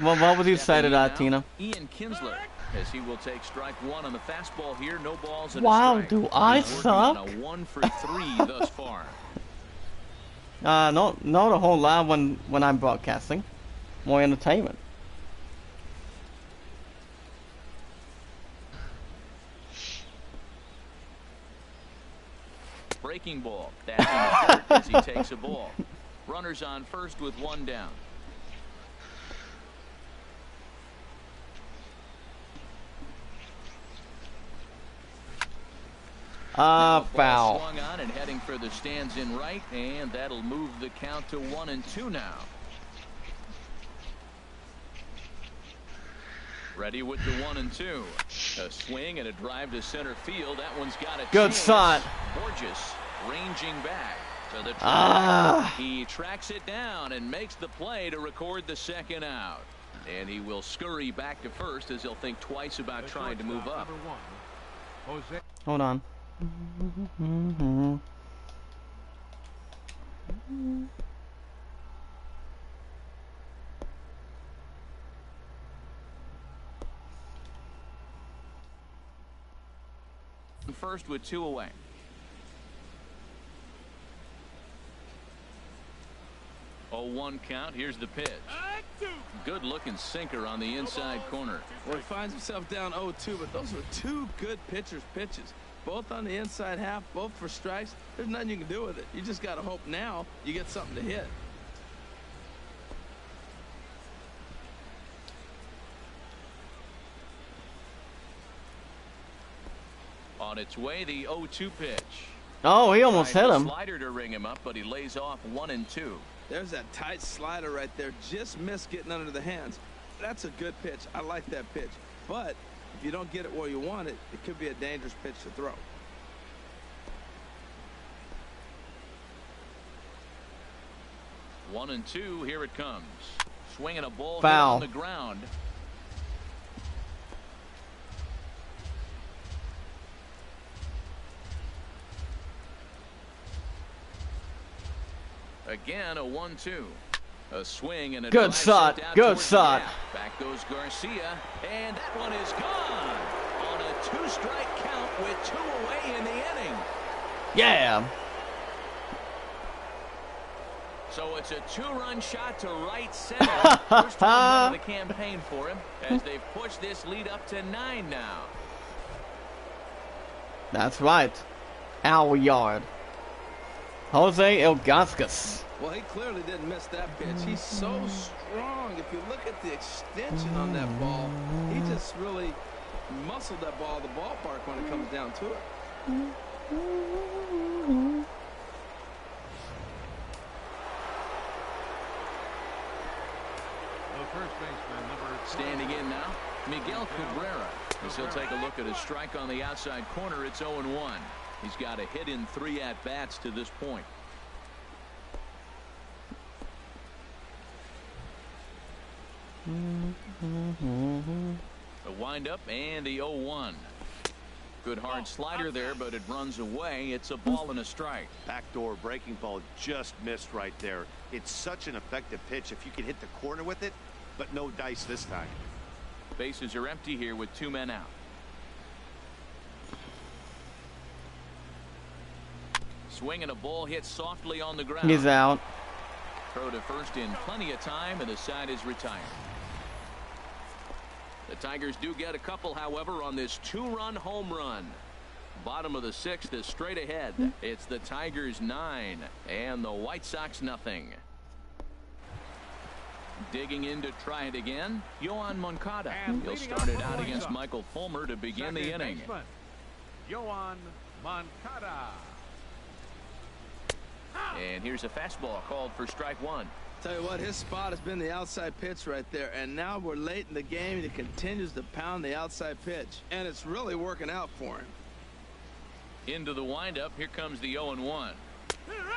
Well, what was you excited at, Tina? Ian Kinsler, as he will take strike 1 on the fastball here. No balls and Wow, a strike. do I He's suck? working on a 1 for 3 thus far. Not a whole lot when I'm broadcasting. More entertainment. Breaking ball. That's in the dirt as he takes a ball. Runners on first with 1 down. Foul. Swung on and heading for the stands in right, and that'll move the count to 1-2 now. Ready with the 1-2. A swing and a drive to center field. That one's got a Good chance. shot. Borges ranging back to the Ah. He tracks it down and makes the play to record the 2nd out. And he will scurry back to first, as he'll think twice about trying to move up. Hold on. First with 2 away. Oh, 1 count. Here's the pitch. Good looking sinker on the inside corner. Well, he finds himself down 0-2, but those were 2 good pitchers' pitches. Both on the inside half, both for strikes. There's nothing you can do with it. You just got to hope now you get something to hit. On its way, the 0-2 pitch. Oh, he almost hit him. Slider to ring him up, but he lays off 1-2. There's that tight slider right there. Just missed getting under the hands. That's a good pitch. I like that pitch. But if you don't get it where you want it, it could be a dangerous pitch to throw. One and two. Here it comes. Swinging a ball Foul. on the ground. Again, a 1-2. A swing and a good shot. Good shot. Back goes Garcia, and that one is gone on a 2-strike count with 2 away in the inning. Yeah. So it's a 2-run shot to right center. First home run of the campaign for him, as they've pushed this lead up to 9 now. That's right. Our yard. Jose Ilgauskas. Well, he clearly didn't miss that pitch. He's so strong. If you look at the extension on that ball, he just really muscled that ball to the ballpark when it comes down to it. Standing in now, Miguel Cabrera. As he'll take a look at a strike on the outside corner, it's 0-1. He's got a hit in 3 at-bats to this point. The windup and the 0-1. Good hard slider there, but it runs away. It's a ball and a strike. Backdoor breaking ball just missed right there. It's such an effective pitch if you can hit the corner with it, but no dice this time. Bases are empty here with 2 men out. Swinging a ball hit softly on the ground. He's out. Throw to first in plenty of time, and the side is retired. The Tigers do get a couple, however, on this 2-run home run. Bottom of the 6th is straight ahead. It's the Tigers 9 and the White Sox nothing. Digging in to try it again, Yoan Moncada. And He'll leading start off it the out against lineup, Michael Fulmer to begin the second inning. baseman, Yoan Moncada. And here's a fastball called for strike one. Tell you what, his spot has been the outside pitch right there, and now we're late in the game and he continues to pound the outside pitch, and it's really working out for him. Into the windup, here comes the 0-1.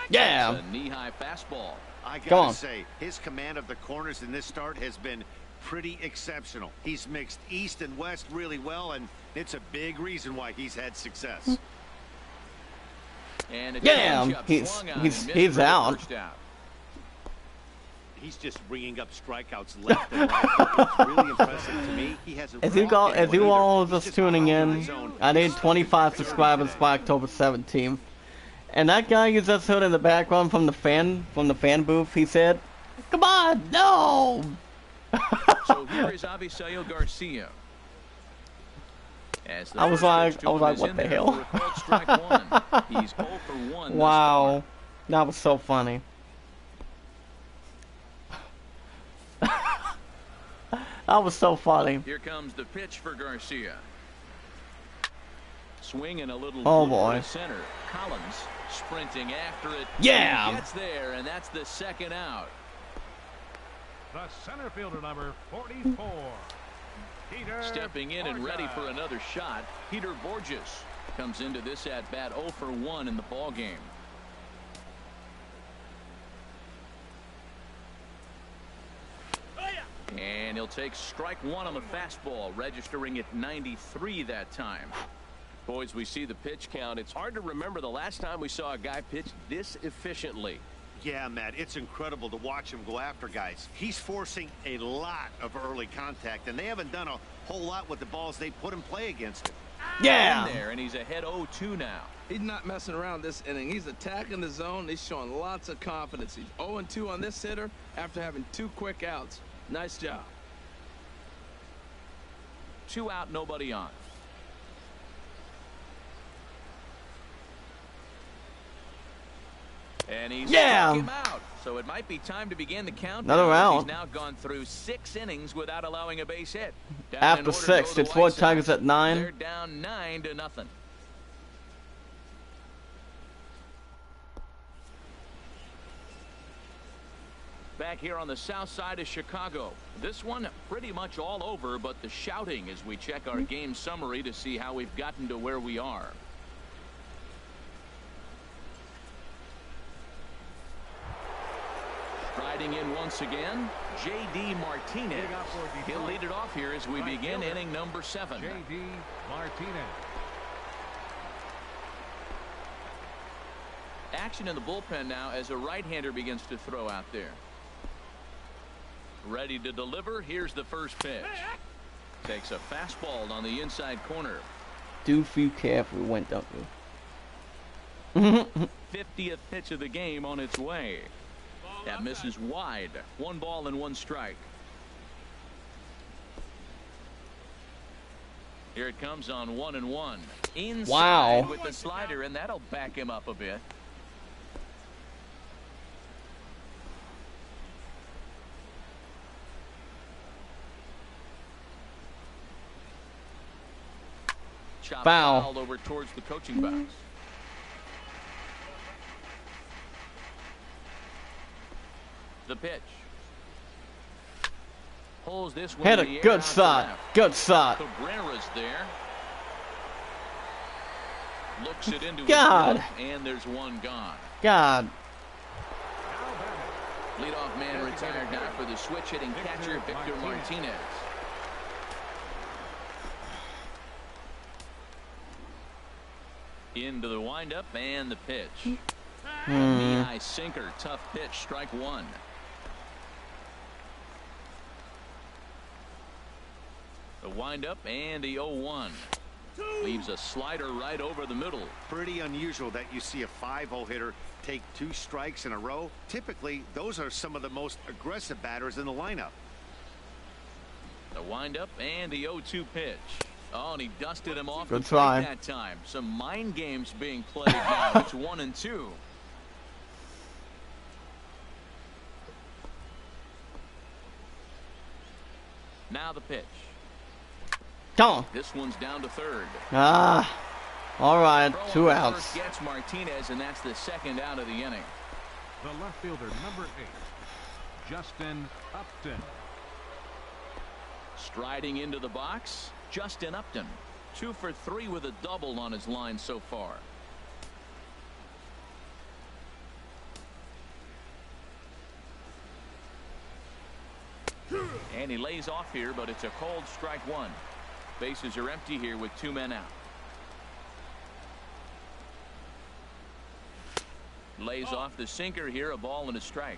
Yeah. It's a knee-high fastball. I Come gotta on. say, his command of the corners in this start has been pretty exceptional. He's mixed east and west really well, and it's a big reason why he's had success. And a Yeah, changeup he's- swung on he's- and missed he's for the out. first out. He's just ringing up strikeouts left and right. It's really impressive to me. He has a As you all, as you all He's just just tuning out on in, his own. I did 25 subscribers by October 17th, and that guy you just heard in the background from the fan booth, he said, "Come on, no!" So here is Avisail Garcia. As the I was first like, pitch to him what is the in there hell? for a called strike one. He's 0 for 1 thus Wow, that was so funny. That was so funny. far. Here comes the pitch for Garcia. Swinging a little Oh, blooper boy. to center. Collins sprinting after it. Yeah. He gets there, and that's the second out. The center fielder, number 44. Peter Stepping in and ready for another shot, Peter Borges comes into this at bat 0 for 1 in the ball game. And he'll take strike one on the fastball, registering at 93 that time. Boys, we see the pitch count. It's hard to remember the last time we saw a guy pitch this efficiently. Yeah, Matt, it's incredible to watch him go after guys. He's forcing a lot of early contact, and they haven't done a whole lot with the balls they put in play against him. Yeah. In there, and he's ahead 0-2 now. He's not messing around this inning. He's attacking the zone. He's showing lots of confidence. He's 0-2 on this hitter after having 2 quick outs. Nice job. 2 out, nobody on. And he's Yeah. struck him out. So it might be time to begin the countdown. Another round. He's now gone through 6 innings without allowing a base hit. Down in After order to 6, go the Detroit White Tigers Sox. at 9. They're down 9-0. Back here on the south side of Chicago. This one pretty much all over, but the shouting as we check our game summary to see how we've gotten to where we are. Striding in once again, J.D. Martinez. He'll lead it off here as we begin inning number 7. J.D. Martinez. Action in the bullpen now as a right-hander begins to throw out there. Ready to deliver. Here's the first pitch. Takes a fastball on the inside corner. Do you care if we went, don't you? 50th pitch of the game on its way. That misses wide. 1 ball and 1 strike. Here it comes on 1-1. Inside Wow. with the slider, and that'll back him up a bit. Chop Foul. foul over towards the coaching box. The pitch. Pulls this one Had in the a air good out to shot. left. Good shot. Cabrera's there. Looks it into God. his glove, and there's one gone. God. Leadoff man retired now for the switch hitting catcher Victor Martinez. Into the windup and the pitch. Knee-high sinker, tough pitch, strike 1. The windup and the 0-1. Leaves a slider right over the middle. Pretty unusual that you see a 5-0 hitter take 2 strikes in a row. Typically, those are some of the most aggressive batters in the lineup. The windup and the 0-2 pitch. Oh, and he dusted him off Good the plate try. that time. Some mind games being played now. It's 1-2. Now the pitch. Come on. This one's down to third. Ah. All right. 2 outs. First gets Martinez, and that's the second out of the inning. The left fielder, number 8, Justin Upton. Striding into the box, Justin Upton. 2 for 3 with a double on his line so far. And he lays off here, but it's a cold strike 1. Bases are empty here with 2 men out. Lays off the sinker here, a ball and a strike.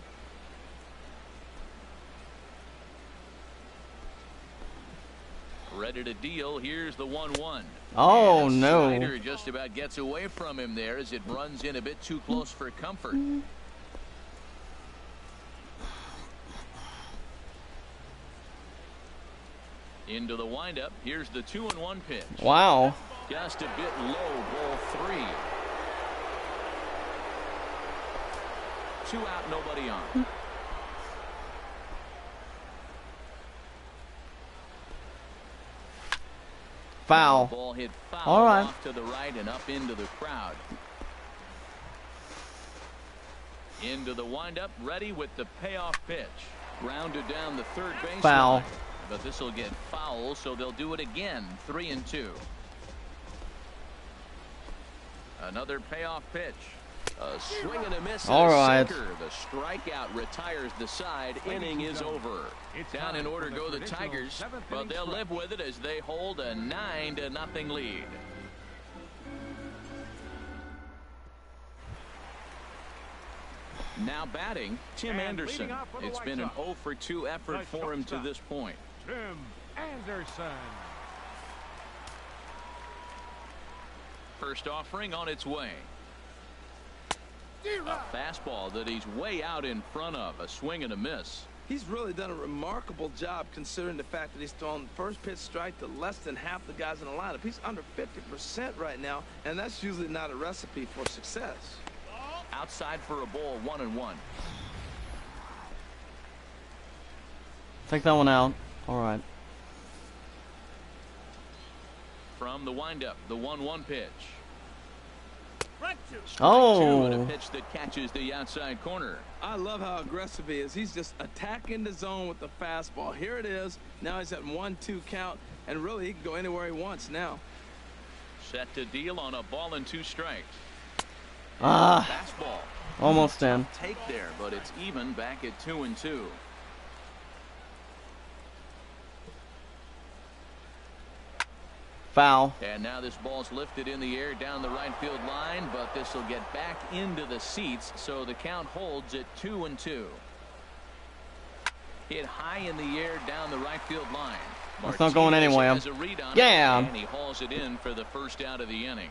Ready to deal. Here's the 1-1. Oh, and no. Slider just about gets away from him there as it runs in a bit too close for comfort. Into the windup. Here's the 2-1 pitch. Wow. Just a bit low, ball 3. 2 out, nobody on. Foul. Ball hit foul. All right. Off to the right and up into the crowd. Into the windup, ready with the payoff pitch. Grounded down the third base. Foul. Line. But this will get foul, so they'll do it again. 3-2. Another payoff pitch. A swing and a miss. All right. Sinker. The strikeout retires the side. Inning is over. Down in order go the Tigers, but they'll live with it as they hold a 9-0 lead. Now batting, Tim Anderson. It's been an 0 for 2 effort for him to this point. Tim Anderson. First offering on its way. A fastball that he's way out in front of. A swing and a miss. He's really done a remarkable job considering the fact that he's thrown first pitch strike to less than half the guys in the lineup. He's under 50% right now, and that's usually not a recipe for success. Outside for a ball, 1-1. Take that one out. All right. From the windup, the 1-1 pitch. Oh. And a pitch that catches the outside corner. I love how aggressive he is. He's just attacking the zone with the fastball. Here it is. Now he's at 1-2 count, and really he can go anywhere he wants now. Set to deal on a ball and 2 strikes. Ah. Fastball. Almost in. Take there, but it's even back at 2-2. Foul. And now this ball's lifted in the air down the right field line, but this will get back into the seats, so the count holds at 2-2. Hit high in the air down the right field line. It's not going anywhere. Yeah. And he hauls it in for the first out of the inning.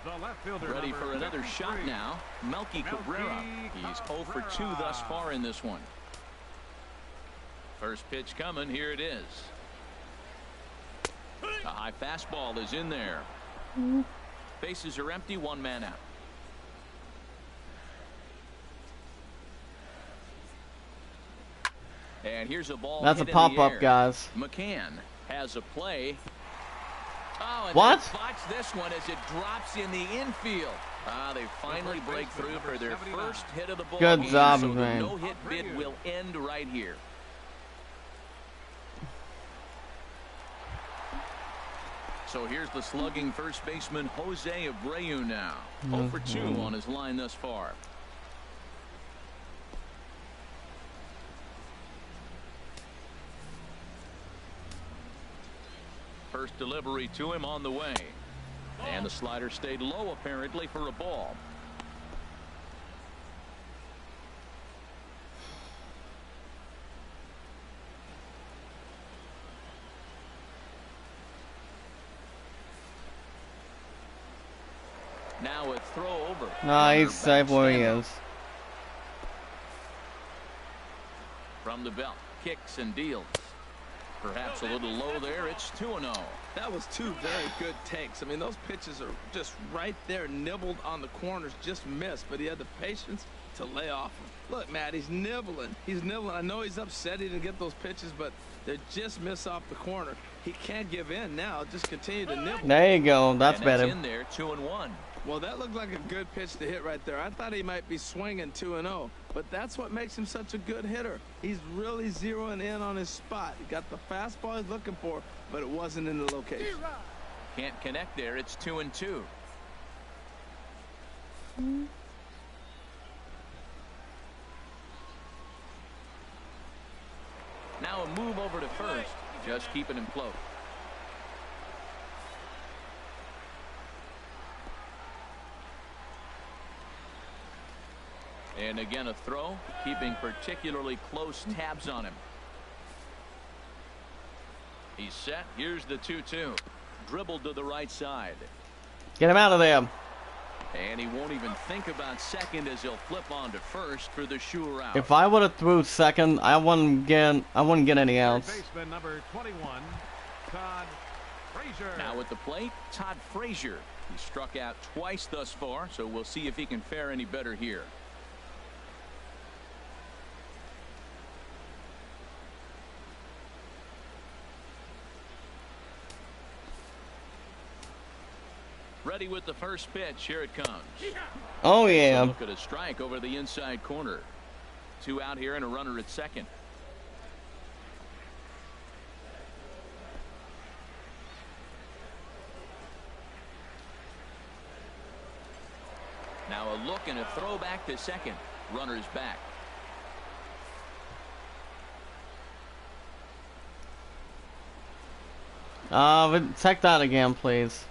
The left fielder, Ready for another 53. shot now. Melky Cabrera. He's 0 for 2 thus far in this one. First pitch coming. Here it is. A high fastball is in there. Bases are empty. 1 man out. And here's a ball. That's a hit in the pop-up, air. guys. McCann has a play. Oh, and What? Watch this one as it drops in the infield. They finally break through for their first hit of the ball Good game, job, so the man. no-hit bid will end right here. So here's the slugging first baseman Jose Abreu now. 0 for 2 on his line thus far. First delivery to him on the way. And the slider stayed low apparently for a ball. Now a throw over. Nah, he's safe where he is. From the belt, kicks and deals. Perhaps a little low there. It's 2-0. That was two very good takes. I mean, those pitches are just right there, nibbled on the corners, just missed, but he had the patience to lay off them. Look, Matt, he's nibbling. He's nibbling. I know he's upset he didn't get those pitches, but they just miss off the corner. He can't give in now. Just continue to nibble. There you go. That's better. In there, 2-1. Well, that looked like a good pitch to hit right there. I thought he might be swinging 2-0, but that's what makes him such a good hitter. He's really zeroing in on his spot. He got the fastball he's looking for, but it wasn't in the location. Can't connect there. It's 2-2. Now a move over to first, just keeping him close. And again a throw, keeping particularly close tabs on him. He's set. Here's the 2-2. Dribbled to the right side. Get him out of there. And he won't even think about second as he'll flip on to first for the sure out. If I would have threw second, I wouldn't get any outs. Baseman number 21, Todd Frazier. Now at the plate, Todd Frazier. He struck out twice thus far, so we'll see if he can fare any better here. Ready with the first pitch. Here it comes. Oh yeah. Look at a strike over the inside corner. 2 out here and a runner at second. Now a look and a throw back to second. Runner's back. Check that again, please.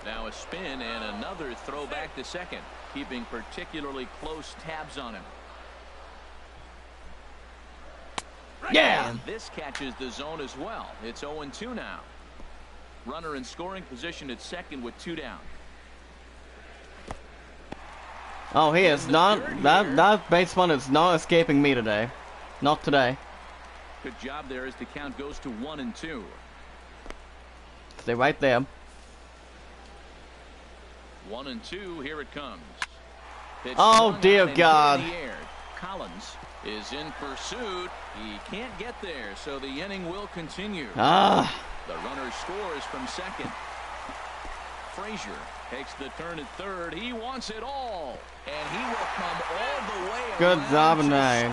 Now a spin and another throw back to second, keeping particularly close tabs on him. Yeah. And this catches the zone as well. It's 0-2 now. Runner in scoring position at second with 2 down. Oh, he is not. That baseman is not escaping me today. Not today. Good job there as the count goes to 1-2. Stay right there. 1-2. Here it comes. Pitch oh dear God! Collins is in pursuit. He can't get there, so the inning will continue. Ah. The runner scores from second. Frazier takes the turn at third. He wants it all, and he will come all the way. Good job, Nine.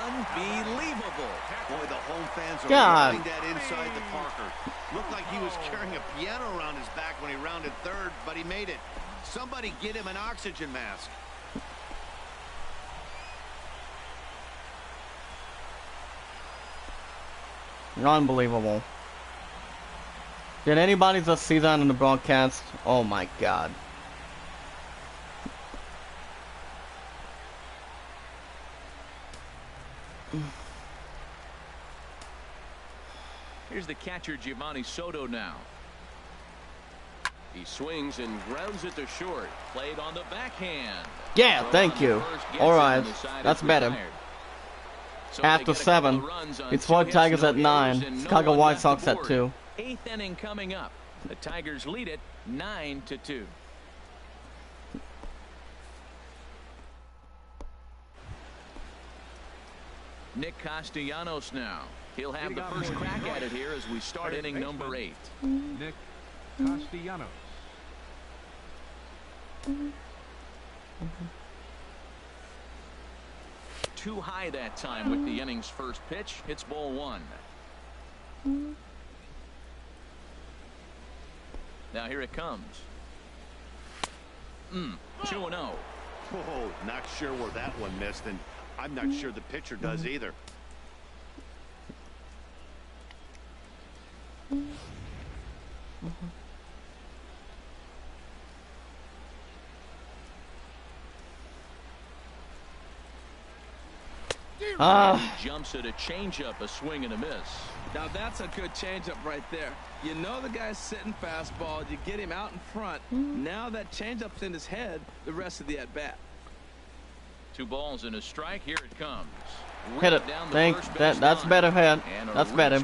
Unbelievable. Boy, the home fans are God. loving that inside the Parker. Looked like he was carrying a piano around his back when he rounded third, but he made it. Somebody get him an oxygen mask. Unbelievable. Did anybody just see that in the broadcast? Oh my God. Here's the catcher, Giovanni Soto, now. He swings and grounds it to short. Played on the backhand. Yeah, thank you. Alright, that's better. So After 7, it's Florida Tigers at 9, Chicago White Sox at 2. 8th inning coming up. The Tigers lead it 9-2. Nick Castellanos now. He'll have the first crack at it here as we start inning number 8. Nick Castellanos. Too high that time with the inning's first pitch. It's ball 1. Now here it comes. 2-0. Whoa, not sure where that one missed, and I'm not sure the pitcher does either. Jumps at a changeup, a swing and a miss. Now that's a good changeup right there. You know the guy's sitting fastball. You get him out in front. Now that changeup's in his head the rest of the at-bat. 2 balls and a strike. Here it comes. Hit it. That's better head. That's better.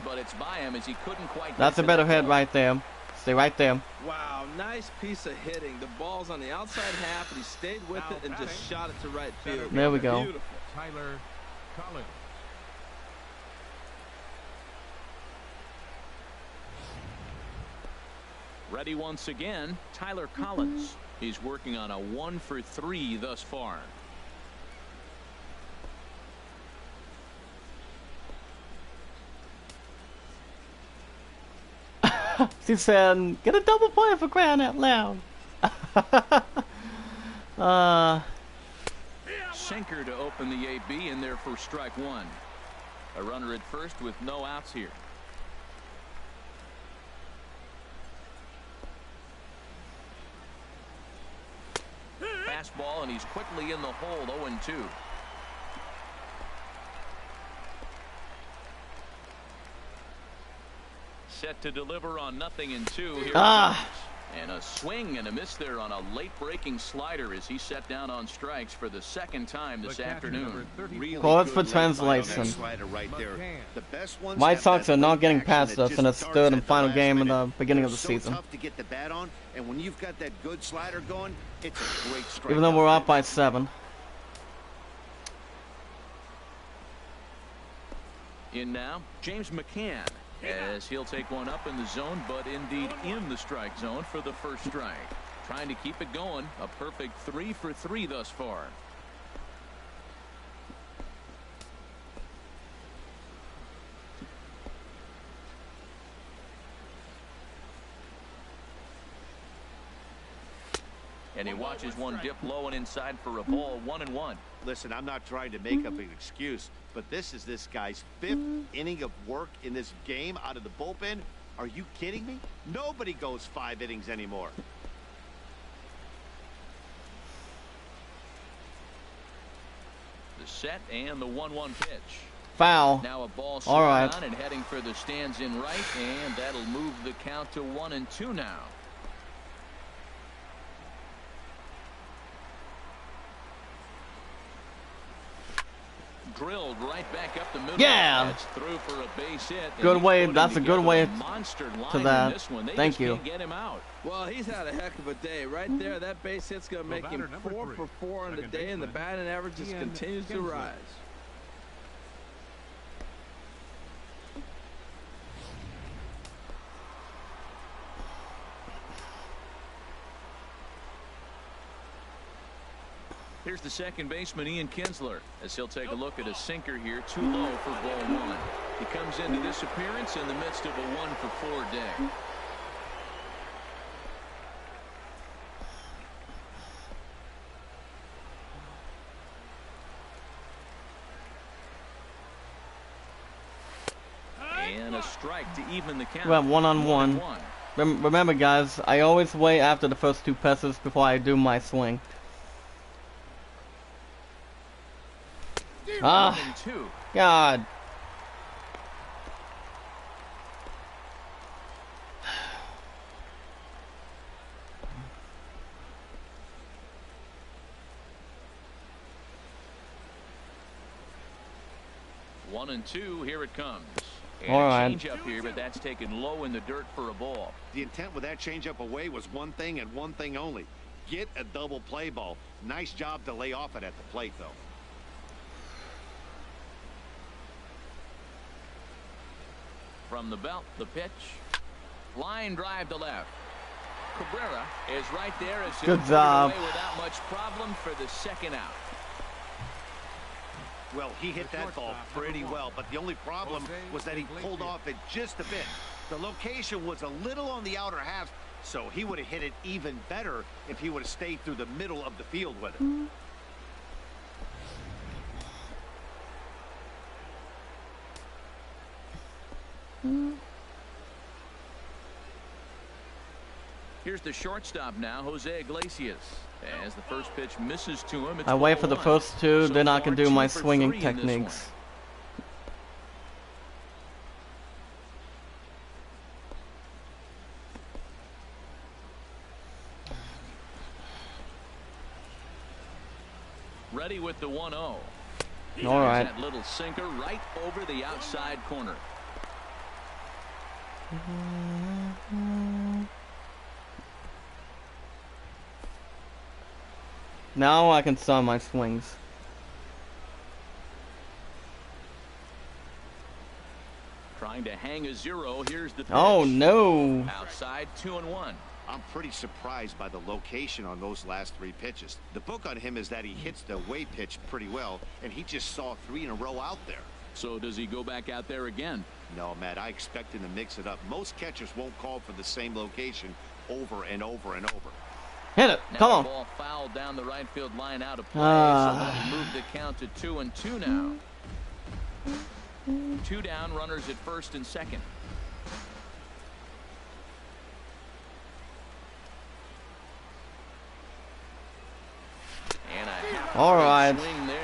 That's a better head right there. Stay right there. Wow, nice piece of hitting. The ball's on the outside half, and he stayed with it and just shot it to right field. There we go. Beautiful. Tyler Collins. Ready once again, Tyler Collins. He's working on a 1 for 3 thus far. She said, "Get a double play for crying out loud." Sinker to open the AB in there for strike 1. A runner at first with no outs here. Fastball, and he's quickly in the hole. 0-2. Set to deliver on 0-2. Here it comes. And a swing and a miss there on a late breaking slider as he set down on strikes for the second time this afternoon. Really Pause for good late bite on that translation. slider right there. The best ones White have Sox that are not late getting action past that us just in its starts third at and the final last game in minute. the beginning They're of the so season. tough to get the bat on, and when you've got that good slider going, it's a great strike. Even though we're up by 7. In now, James McCann, as he'll take one up in the zone, but indeed in the strike zone for the first strike. Trying to keep it going. A perfect 3 for 3 thus far. And he watches one dip low and inside for a ball. 1-1. Listen, I'm not trying to make up an excuse, but this is this guy's 5th inning of work in this game out of the bullpen. Are you kidding me? Nobody goes 5 innings anymore. The set and the 1-1 pitch. Foul. Now a ball All right. on and heading for the stands in right, and that'll move the count to 1-2 now. Drilled right back up the middle. Yeah. That's through for a base hit. Good way. That's a good way monster line to in that. this one. They Thank just you. can't get him out. Well, he's had a heck of a day right there. That base hit's going to make him 4 for 4 on the day, and the batting average just continues to rise. Here's the second baseman, Ian Kinsler, as he'll take a look at a sinker here, too low for ball 1. He comes into this appearance in the midst of a 1 for 4 day. And a strike to even the count. We have 1-on-1. Remember, guys, I always wait after the first 2 passes before I do my swing. Ah, 1-2. God. One and two, here it comes. And All a right. change up here, but that's taken low in the dirt for a ball. The intent with that changeup away was one thing and one thing only. Get a double play ball. Nice job to lay off it at the plate, though. From the belt, the pitch. Line drive to left. Cabrera is right there as he'll Good put it job. away without much problem for the second out. Well, he hit that ball pretty well, but the only problem was that he pulled off it just a bit. The location was a little on the outer half, so he would have hit it even better if he would have stayed through the middle of the field with it. Here's the shortstop now, Jose Iglesias. As the first pitch misses to him, it's I wait for the 1-1. first 2, So then I far, can do 2 my for swinging 3 in this one. techniques. Ready with the 1-0. All right. That little sinker right over the outside corner. Now I can start my swings. Trying to hang a zero. Here's the pitch. Oh no. Outside 2-1. I'm pretty surprised by the location on those last 3 pitches. The book on him is that he hits the away pitch pretty well, and he just saw 3 in a row out there. So does he go back out there again? No, Matt, I expect him to mix it up. Most catchers won't call for the same location over and over and over. Hit it. Now Come the on. ball fouled down the right field line out of play. So that'll move the count to 2-2 now. 2 down, runners at first and second. And All right.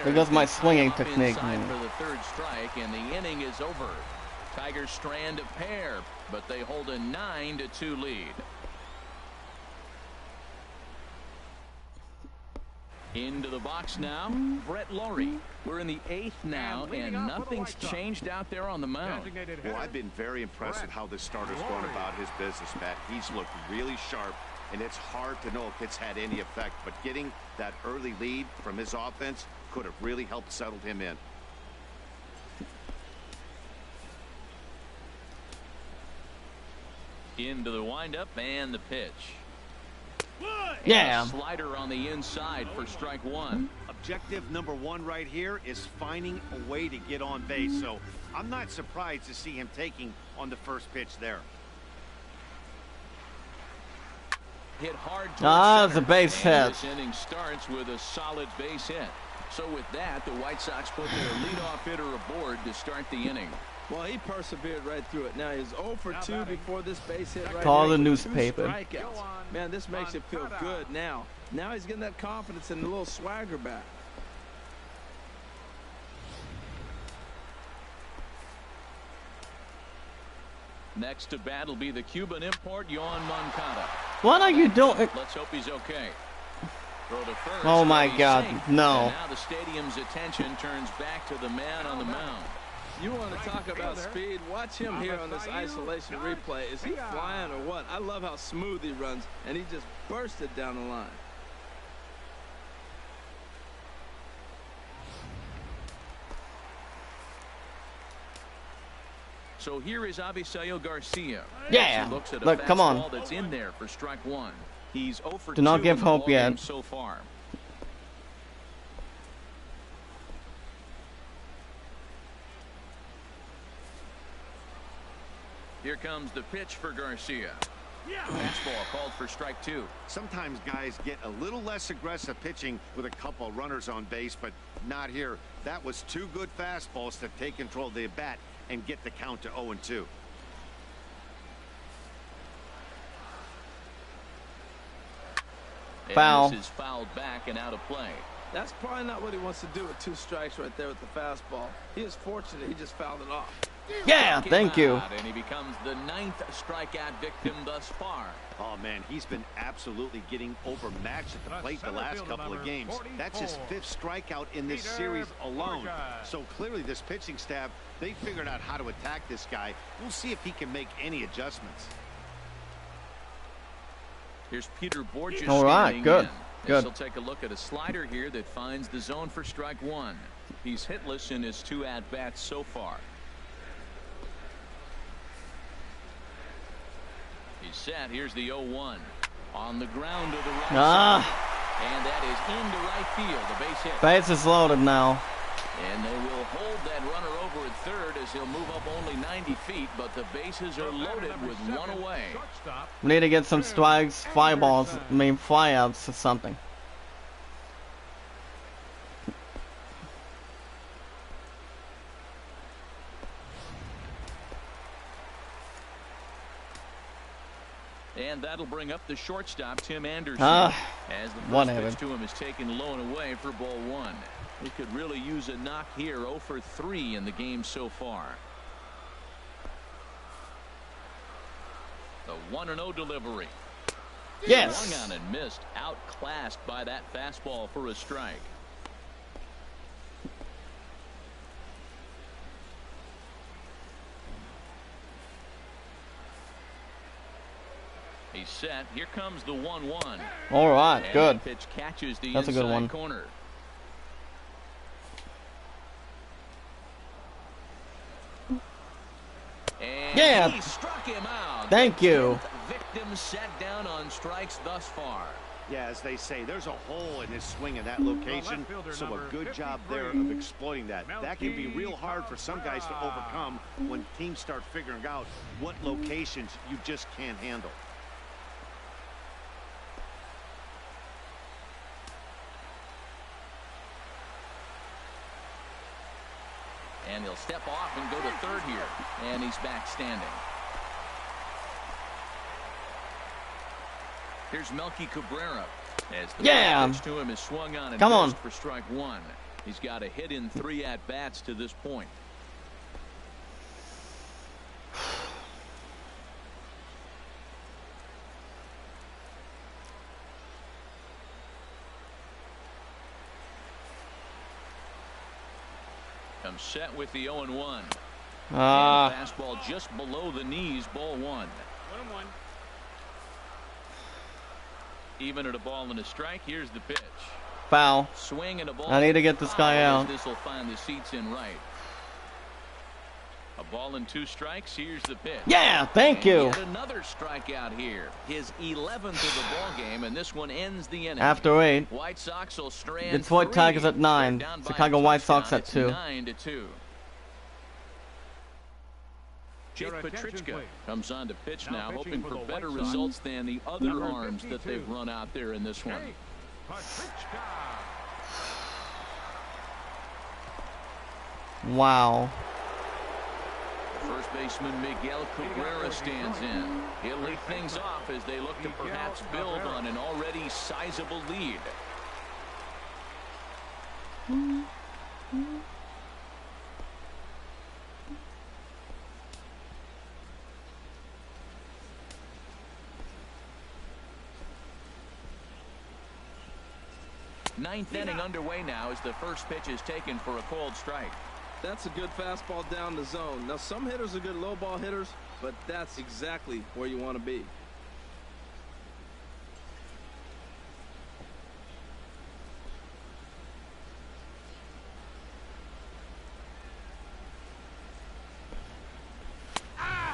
There goes my swinging technique. For the 3rd strike, and the inning is over. Tigers strand a pair, but they hold a 9-2 lead. Into the box now, Brett Laurie. We're in the 8th now, and nothing's changed out there on the mound. Well, I've been very impressed with how this starter's gone about his business, Matt. He's looked really sharp, and it's hard to know if it's had any effect, but getting that early lead from his offense could have really helped settle him in. Into the windup and the pitch. Yeah. And a slider on the inside for strike 1. Objective number 1 right here is finding a way to get on base, so I'm not surprised to see him taking on the first pitch there. Hit hard it's a base hit. This inning starts with a solid base hit. So with that, the White Sox put their leadoff hitter aboard to start the inning. Well, he persevered right through it. Now he's 0 for 2 before this base hit right Call here. the 2 newspaper. strikeouts. Man, this makes you feel good now. Now he's getting that confidence and a little swagger back. Next to bat will be the Cuban import, Yoan Moncada. What are you doing? Let's hope he's okay. Throw to first. Oh my He's God, safe. no. And now the stadium's attention turns back to the man on the mound. You want to talk about speed? Watch him here on this isolation replay. Is he flying or what? I love how smooth he runs, and he just bursted down the line. So here is Avisail Garcia. Yeah. He looks at a Look, come on. fastball that's in there for strike 1. He's 0 for 2 Do not give in the hope ballgame yet. so far. Here comes the pitch for Garcia. Fastball called for strike 2. Sometimes guys get a little less aggressive pitching with a couple of runners on base, but not here. That was 2 good fastballs to take control of the bat and get the count to 0-2. Foul. And this is fouled back and out of play. That's probably not what he wants to do with 2 strikes right there with the fastball. He is fortunate he just fouled it off. Yeah, thank you. And he becomes the 9th strikeout victim thus far. Oh man, he's been absolutely getting overmatched at the plate the last couple of games. That's his 5th strikeout in this series alone. So clearly this pitching staff, they figured out how to attack this guy. We'll see if he can make any adjustments. Here's Peter Borges. All right, standing good, in. good. He'll take a look at a slider here that finds the zone for strike 1. He's hitless in his 2 at-bats so far. He's set. Here's the 0-1. On the ground to the right side. And that is into right field. The base hit. Base is loaded now. And they will hold that runner over at third as he'll move up only 90 feet, but the bases are loaded with 1 away. We need to get some strikes, fly balls, fly outs or something. And that'll bring up the shortstop, Tim Anderson. Ah, as the one first heaven. pitch to him is taken low and away for ball 1. He could really use a knock here. 0 for 3 in the game so far. The 1-0 delivery. Yes. Swung on and missed. Outclassed by that fastball for a strike. set. Here comes the 1-1. All right, And good. that pitch catches the That's a good inside one. corner. And Yeah. he struck him out. Thank The you. 10th victim set down on strikes thus far. Yeah, as they say, there's a hole in his swing in that location, so a good job there of exploiting that. That can be real hard for some guys to overcome when teams start figuring out what locations you just can't handle. And he'll step off and go to third here. And he's back standing. Here's Melky Cabrera. As the pitch to him is swung on and Come on. missed for strike one. He's got a hit in 3 at-bats to this point. Comes set with the 0-1. Fastball just below the knees, ball 1. 1-1. Even at a ball and a strike, here's the pitch. Foul. Swing and a ball. I need to get this guy out. This will find the seats in right. A ball and 2 strikes. Here's the pitch. Yeah, thank you. Yet another strikeout here. His 11th of the ball game, and this one ends the inning. After 8. White Sox will strand Detroit 3. Tigers at 9. They're down by Chicago a White Sox touchdown. at 2. It's 9-2. Jake Petrichka comes on to pitch now, hoping for better results than the other arms that they've run out there in this one. Wow. First baseman Miguel Cabrera stands in. He'll lead things off as they look to perhaps build on an already sizable lead. Ninth inning underway now as the first pitch is taken for a called strike. That's a good fastball down the zone. Now, some hitters are good low ball hitters, but that's exactly where you want to be.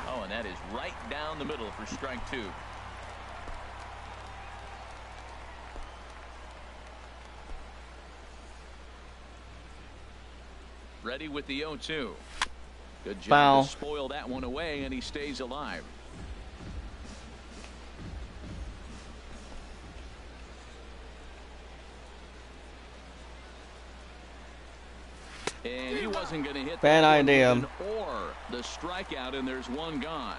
Oh, and that is right down the middle for strike 2. Ready with the 0-2. Good job Foul. to spoil that one away, and he stays alive. And he wasn't going to hit Bad that one idea. with an or the strikeout, and there's one gone.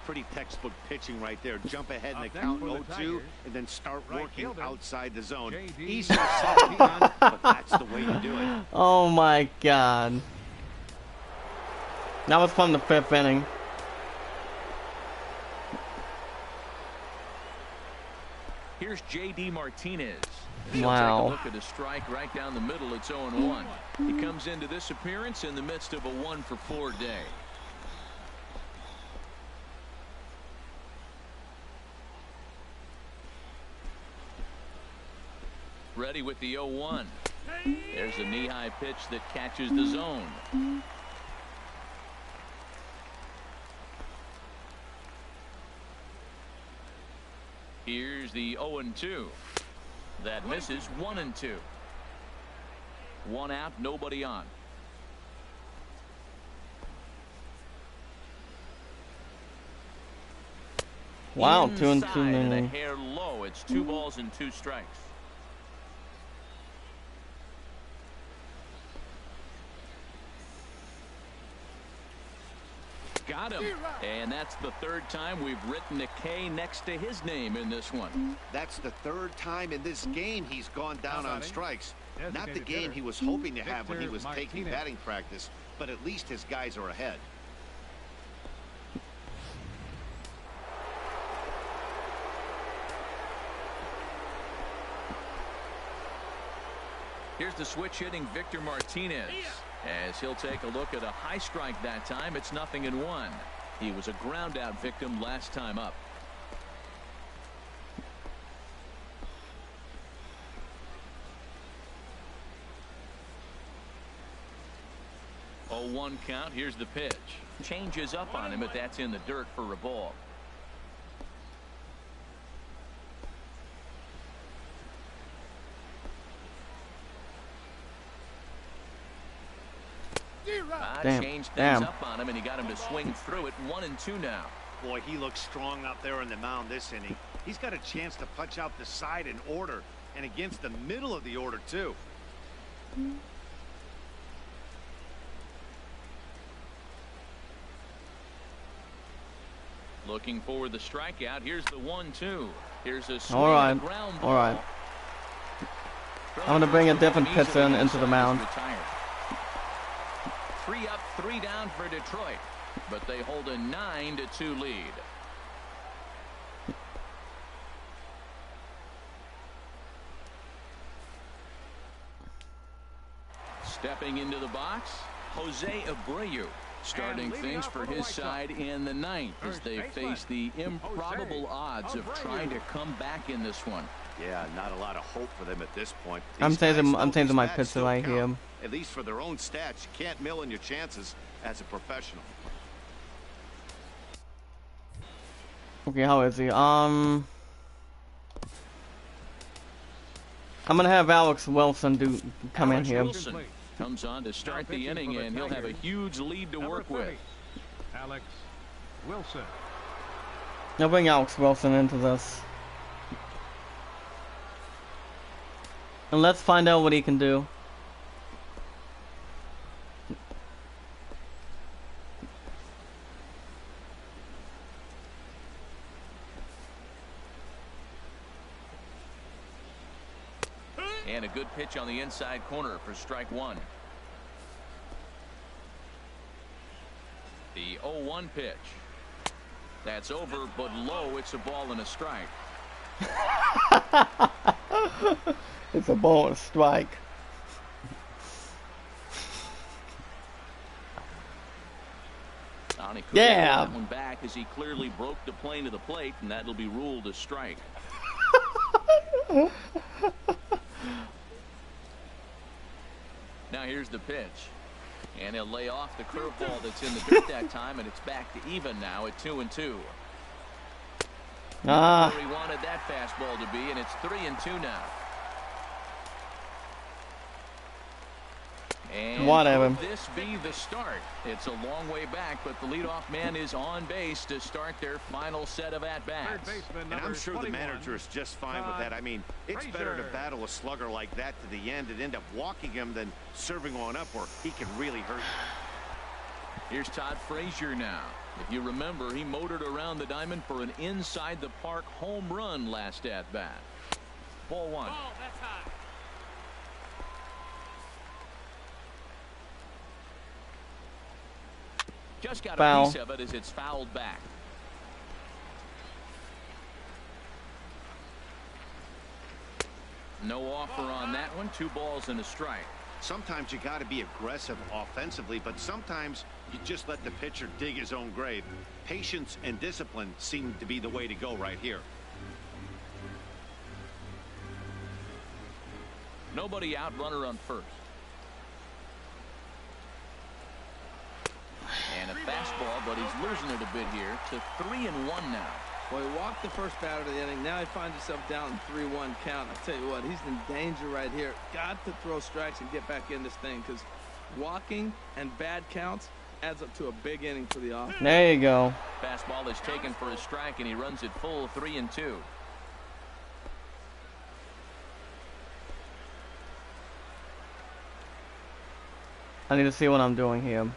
Pretty textbook pitching right there. Jump ahead in the count 0-2 and then start working outside the zone. Easier said than done, but that's the way you do it. Oh my God. That was from the 5th inning. Here's J.D. Martinez. He'll Wow. take a look at a strike right down the middle. It's 0-1. He comes into this appearance in the midst of a 1-for-4 day. Ready with the 0-1. There's a knee-high pitch that catches the zone. Here's the 0-2. That misses. 1-2. 1 out, nobody on. Wow, 2 and 2 Inside and a inning. hair low. It's 2 balls and 2 strikes. Got him. And that's the 3rd time we've written a K next to his name in this one. That's the 3rd time in this game he's gone down on strikes. Not the game he was hoping to have when he was taking batting practice, but at least his guys are ahead. Here's the switch hitting Victor Martinez. As he'll take a look at a high strike that time, it's 0-1. He was a ground out victim last time up. 0-1 count. Here's the pitch. Changes up on him, but that's in the dirt for a ball. Changed things up on him, and he got him to swing through it. 1-2 now. Boy, he looks strong out there on the mound this inning. He's got a chance to punch out the side in order, and against the middle of the order, too. Looking for the strikeout. Here's the 1-2. Here's a swing. All right. And a ground ball. All right. I'm going to bring a different pitcher into the mound. 3 up, 3 down for Detroit, but they hold a 9-2 lead. Stepping into the box, Jose Abreu, starting things for his side in the 9th as they face the improbable odds of trying to come back in this one. Yeah, not a lot of hope for them at this point. I'm changing my pitcher right here. At least for their own stats, you can't mill in your chances as a professional. Okay, how is he? I'm gonna have Alex Wilson come in here. Wilson comes on to start the inning, and he'll have a huge lead to work with. Alex Wilson. I'll bring Alex Wilson into this. And let's find out what he can do. And a good pitch on the inside corner for strike 1. The 0-1 pitch. That's over, but low. It's a ball and a strike. It's a ball and a strike. Donnie could get that one back as he clearly broke the plane of the plate, and that'll be ruled a strike. Now here's the pitch. And he'll lay off the curveball that's in the dirt that time, and it's back to even now at 2-2. Where he wanted that fastball to be, and it's 3-2 now. And whatever. Could this be the start? It's a long way back, but the leadoff man is on base to start their final set of at-bats. And I'm sure the manager is just fine with that. I mean, it's better to battle a slugger like that to the end and end up walking him than serving one up where he can really hurt you. Here's Todd Frazier now. If you remember, he motored around the diamond for an inside-the-park home run last at-bat. Ball 1. Oh, that's high. Just got Foul. a piece of it as it's fouled back. No offer on that one. 2 balls and a strike. Sometimes you got to be aggressive offensively, but sometimes you just let the pitcher dig his own grave. Patience and discipline seem to be the way to go right here. Nobody out, runner on first. And a fastball, but he's losing it a bit here to 3-1 now. Well, he walked the first batter of the inning. Now he finds himself down in 3-1 count. I tell you what, he's in danger right here. Got to throw strikes and get back in this thing, because walking and bad counts adds up to a big inning for the offense. There you go. Fastball is taken for a strike, and he runs it full 3-2. I need to see what I'm doing here.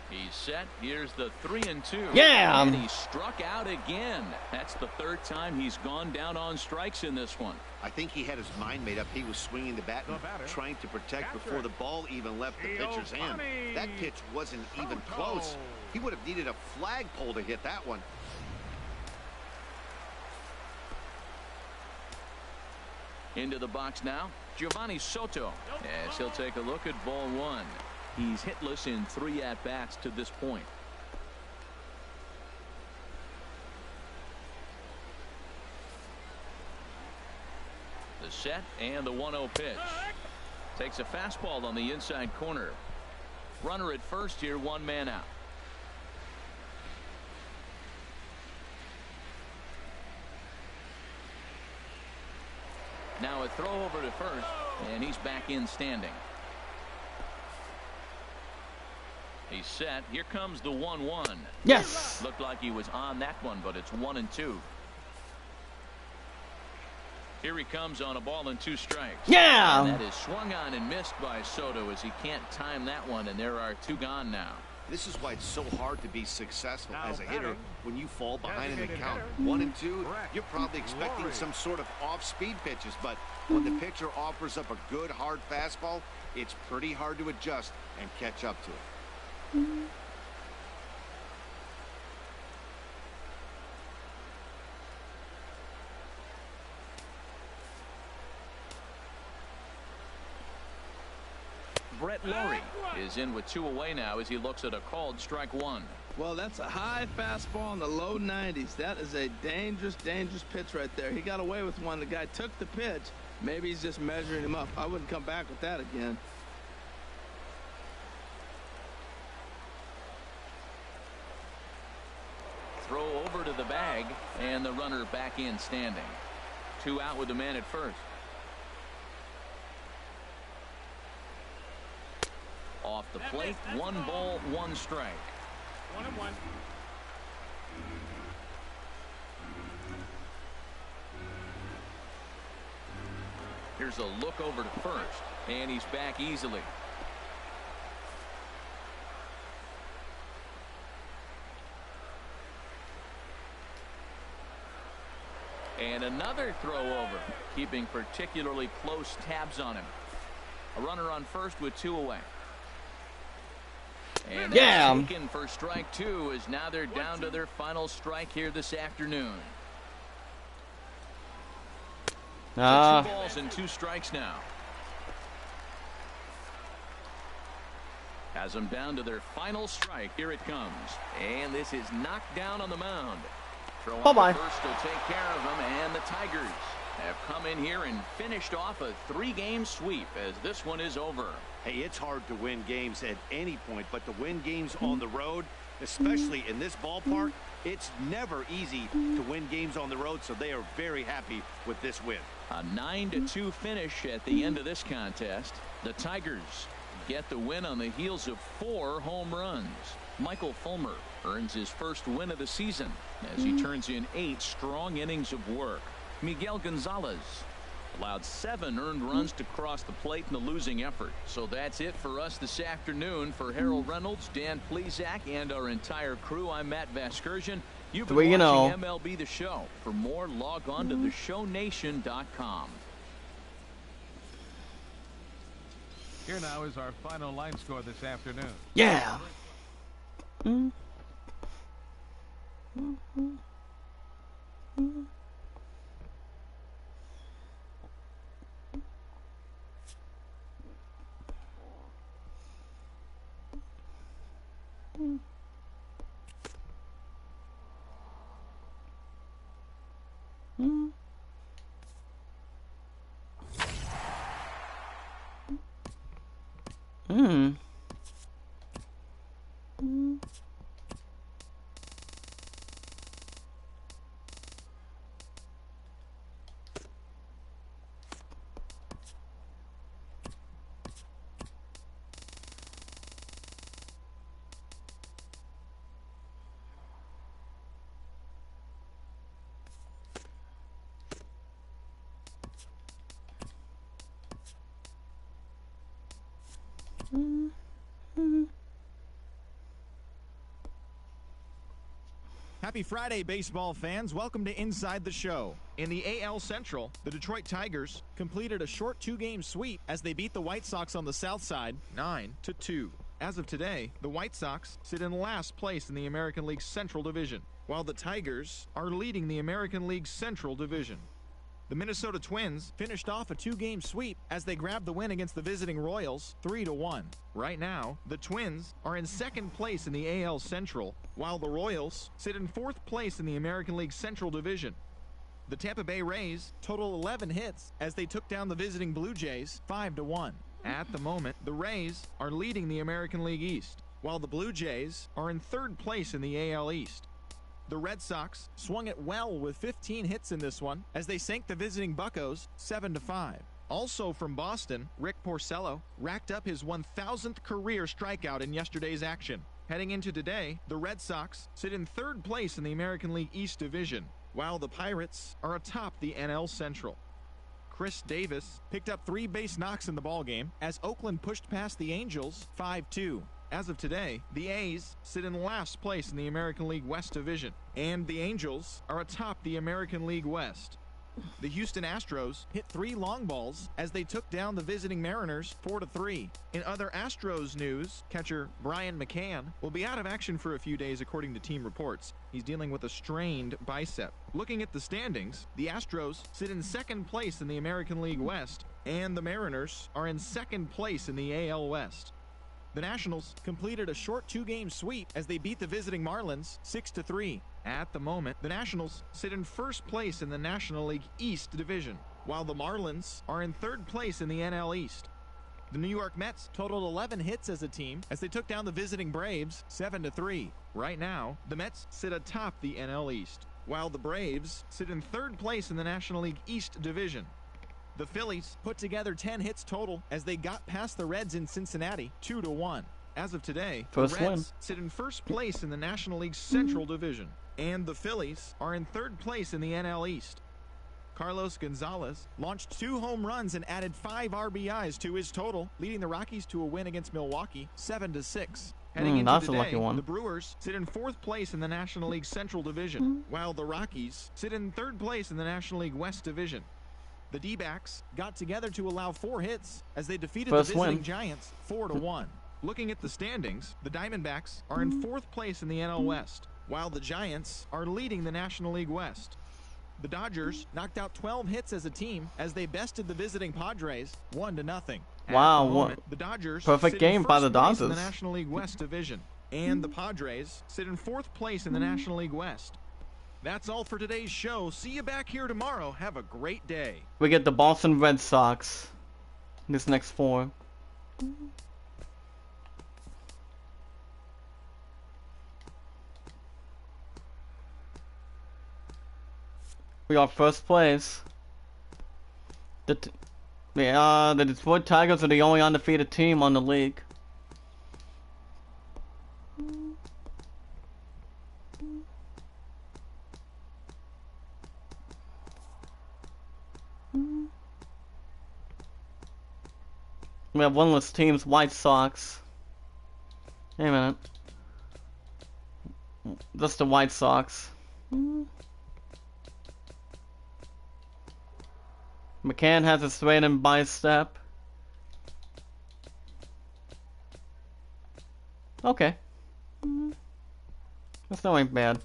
He's set. Here's the 3-2. Yeah! And he struck out again. That's the 3rd time he's gone down on strikes in this one. I think he had his mind made up. He was swinging the bat and trying to protect before the ball even left the pitcher's hand. That pitch wasn't even close. He would have needed a flagpole to hit that one. Into the box now, Giovanni Soto, as he'll take a look at ball 1. He's hitless in 3 at-bats to this point. The set and the 1-0 pitch. Takes a fastball on the inside corner. Runner at first here, 1 man out. Now a throw over to first, and he's back in standing. He's set. Here comes the 1-1. Yes. Looked like he was on that one, but it's 1-2. Here he comes on a ball and 2 strikes. Yeah. And that is swung on and missed by Soto as he can't time that one, and there are 2 gone now. This is why it's so hard to be successful as a hitter when you fall behind in the count. 1 and 2, you're probably expecting some sort of off-speed pitches, but when the pitcher offers up a good hard fastball, it's pretty hard to adjust and catch up to it. Brett Lawrie is in with 2 away now as he looks at a called strike 1. Well, that's a high fastball in the low 90s. That is a dangerous, dangerous pitch right there. He got away with one. The guy took the pitch. Maybe he's just measuring him up. I wouldn't come back with that again. Throw over to the bag, and the runner back in standing. 2 out with the man at first. Off the plate, 1 ball, 1 strike. 1-1. Here's a look over to first, and he's back easily. And another throw over, keeping particularly close tabs on him. A runner on first with 2 away. And that's taken for strike 2 as now they're down to their final strike here this afternoon. 2 balls and 2 strikes now. Has them down to their final strike. Here it comes. And this is knocked down on the mound. Bye-bye. First will take care of them, and the Tigers have come in here and finished off a 3-game sweep as this one is over. Hey, it's hard to win games at any point, but to win games on the road, especially in this ballpark, it's never easy to win games on the road, so they are very happy with this win. A 9-2 finish at the end of this contest. The Tigers get the win on the heels of 4 home runs. Michael Fulmer earns his first win of the season as he turns in 8 strong innings of work. Miguel Gonzalez allowed 7 earned runs to cross the plate in the losing effort. So that's it for us this afternoon. For Harold Reynolds, Dan Plesac, and our entire crew, I'm Matt Vasgersian. You've been watching MLB The Show. For more, log on to theshownation.com. Here now is our final line score this afternoon. Yeah. Happy Friday, baseball fans. Welcome to Inside the Show. In the AL Central, the Detroit Tigers completed a short 2-game sweep as they beat the White Sox on the south side 9-2. As of today, the White Sox sit in last place in the American League Central Division, while the Tigers are leading the American League Central Division. The Minnesota Twins finished off a 2-game sweep as they grabbed the win against the visiting Royals 3-1. Right now, the Twins are in second place in the AL Central, while the Royals sit in 4th place in the American League Central Division. The Tampa Bay Rays total 11 hits as they took down the visiting Blue Jays 5-1. At the moment, the Rays are leading the American League East, while the Blue Jays are in third place in the AL East. The Red Sox swung it well with 15 hits in this one as they sank the visiting Buccos 7-5. Also from Boston, Rick Porcello racked up his 1,000th career strikeout in yesterday's action. Heading into today, the Red Sox sit in third place in the American League East Division, while the Pirates are atop the NL Central. Chris Davis picked up 3 base knocks in the ballgame as Oakland pushed past the Angels 5-2. As of today, the A's sit in last place in the American League West Division, and the Angels are atop the American League West. The Houston Astros hit 3 long balls as they took down the visiting Mariners 4-3. In other Astros news, catcher Brian McCann will be out of action for a few days according to team reports. He's dealing with a strained bicep. Looking at the standings, the Astros sit in second place in the American League West, and the Mariners are in second place in the AL West. The Nationals completed a short 2-game sweep as they beat the visiting Marlins 6-3. At the moment, the Nationals sit in first place in the National League East Division, while the Marlins are in third place in the NL East. The New York Mets totaled 11 hits as a team as they took down the visiting Braves 7-3. Right now, the Mets sit atop the NL East, while the Braves sit in third place in the National League East Division. The Phillies put together 10 hits total as they got past the Reds in Cincinnati 2-1. As of today, the Reds sit in first place in the National League Central Division, and the Phillies are in third place in the NL East. Carlos Gonzalez launched 2 home runs and added 5 RBIs to his total, leading the Rockies to a win against Milwaukee 7-6. Heading into today, the Brewers sit in 4th place in the National League Central Division, while the Rockies sit in 3rd place in the National League West Division. The D-backs got together to allow 4 hits as they defeated the visiting Giants 4-1. Looking at the standings, the Diamondbacks are in 4th place in the NL West, while the Giants are leading the National League West. The Dodgers knocked out 12 hits as a team as they bested the visiting Padres 1-0. Wow, the Dodgers perfect game by the Dodgers in the National League West Division, and the Padres sit in 4th place in the National League West. That's all for today's show. See you back here tomorrow. Have a great day. We get the Boston Red Sox this next 4. We are first place. The Detroit Tigers are the only undefeated team on the league. We have winless teams, White Sox. Wait a minute. That's the White Sox. McCann has a straightened bicep. Okay. That's not ain't bad.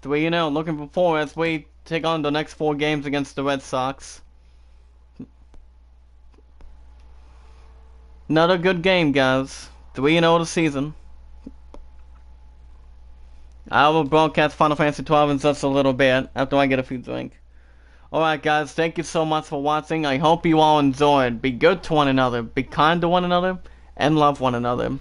Looking forward as we take on the next 4 games against the Red Sox. Another good game, guys. 3-0 the season. I will broadcast Final Fantasy 12 in just a little bit after I get a few drinks. Alright guys, thank you so much for watching. I hope you all enjoyed. Be good to one another, be kind to one another, and love one another.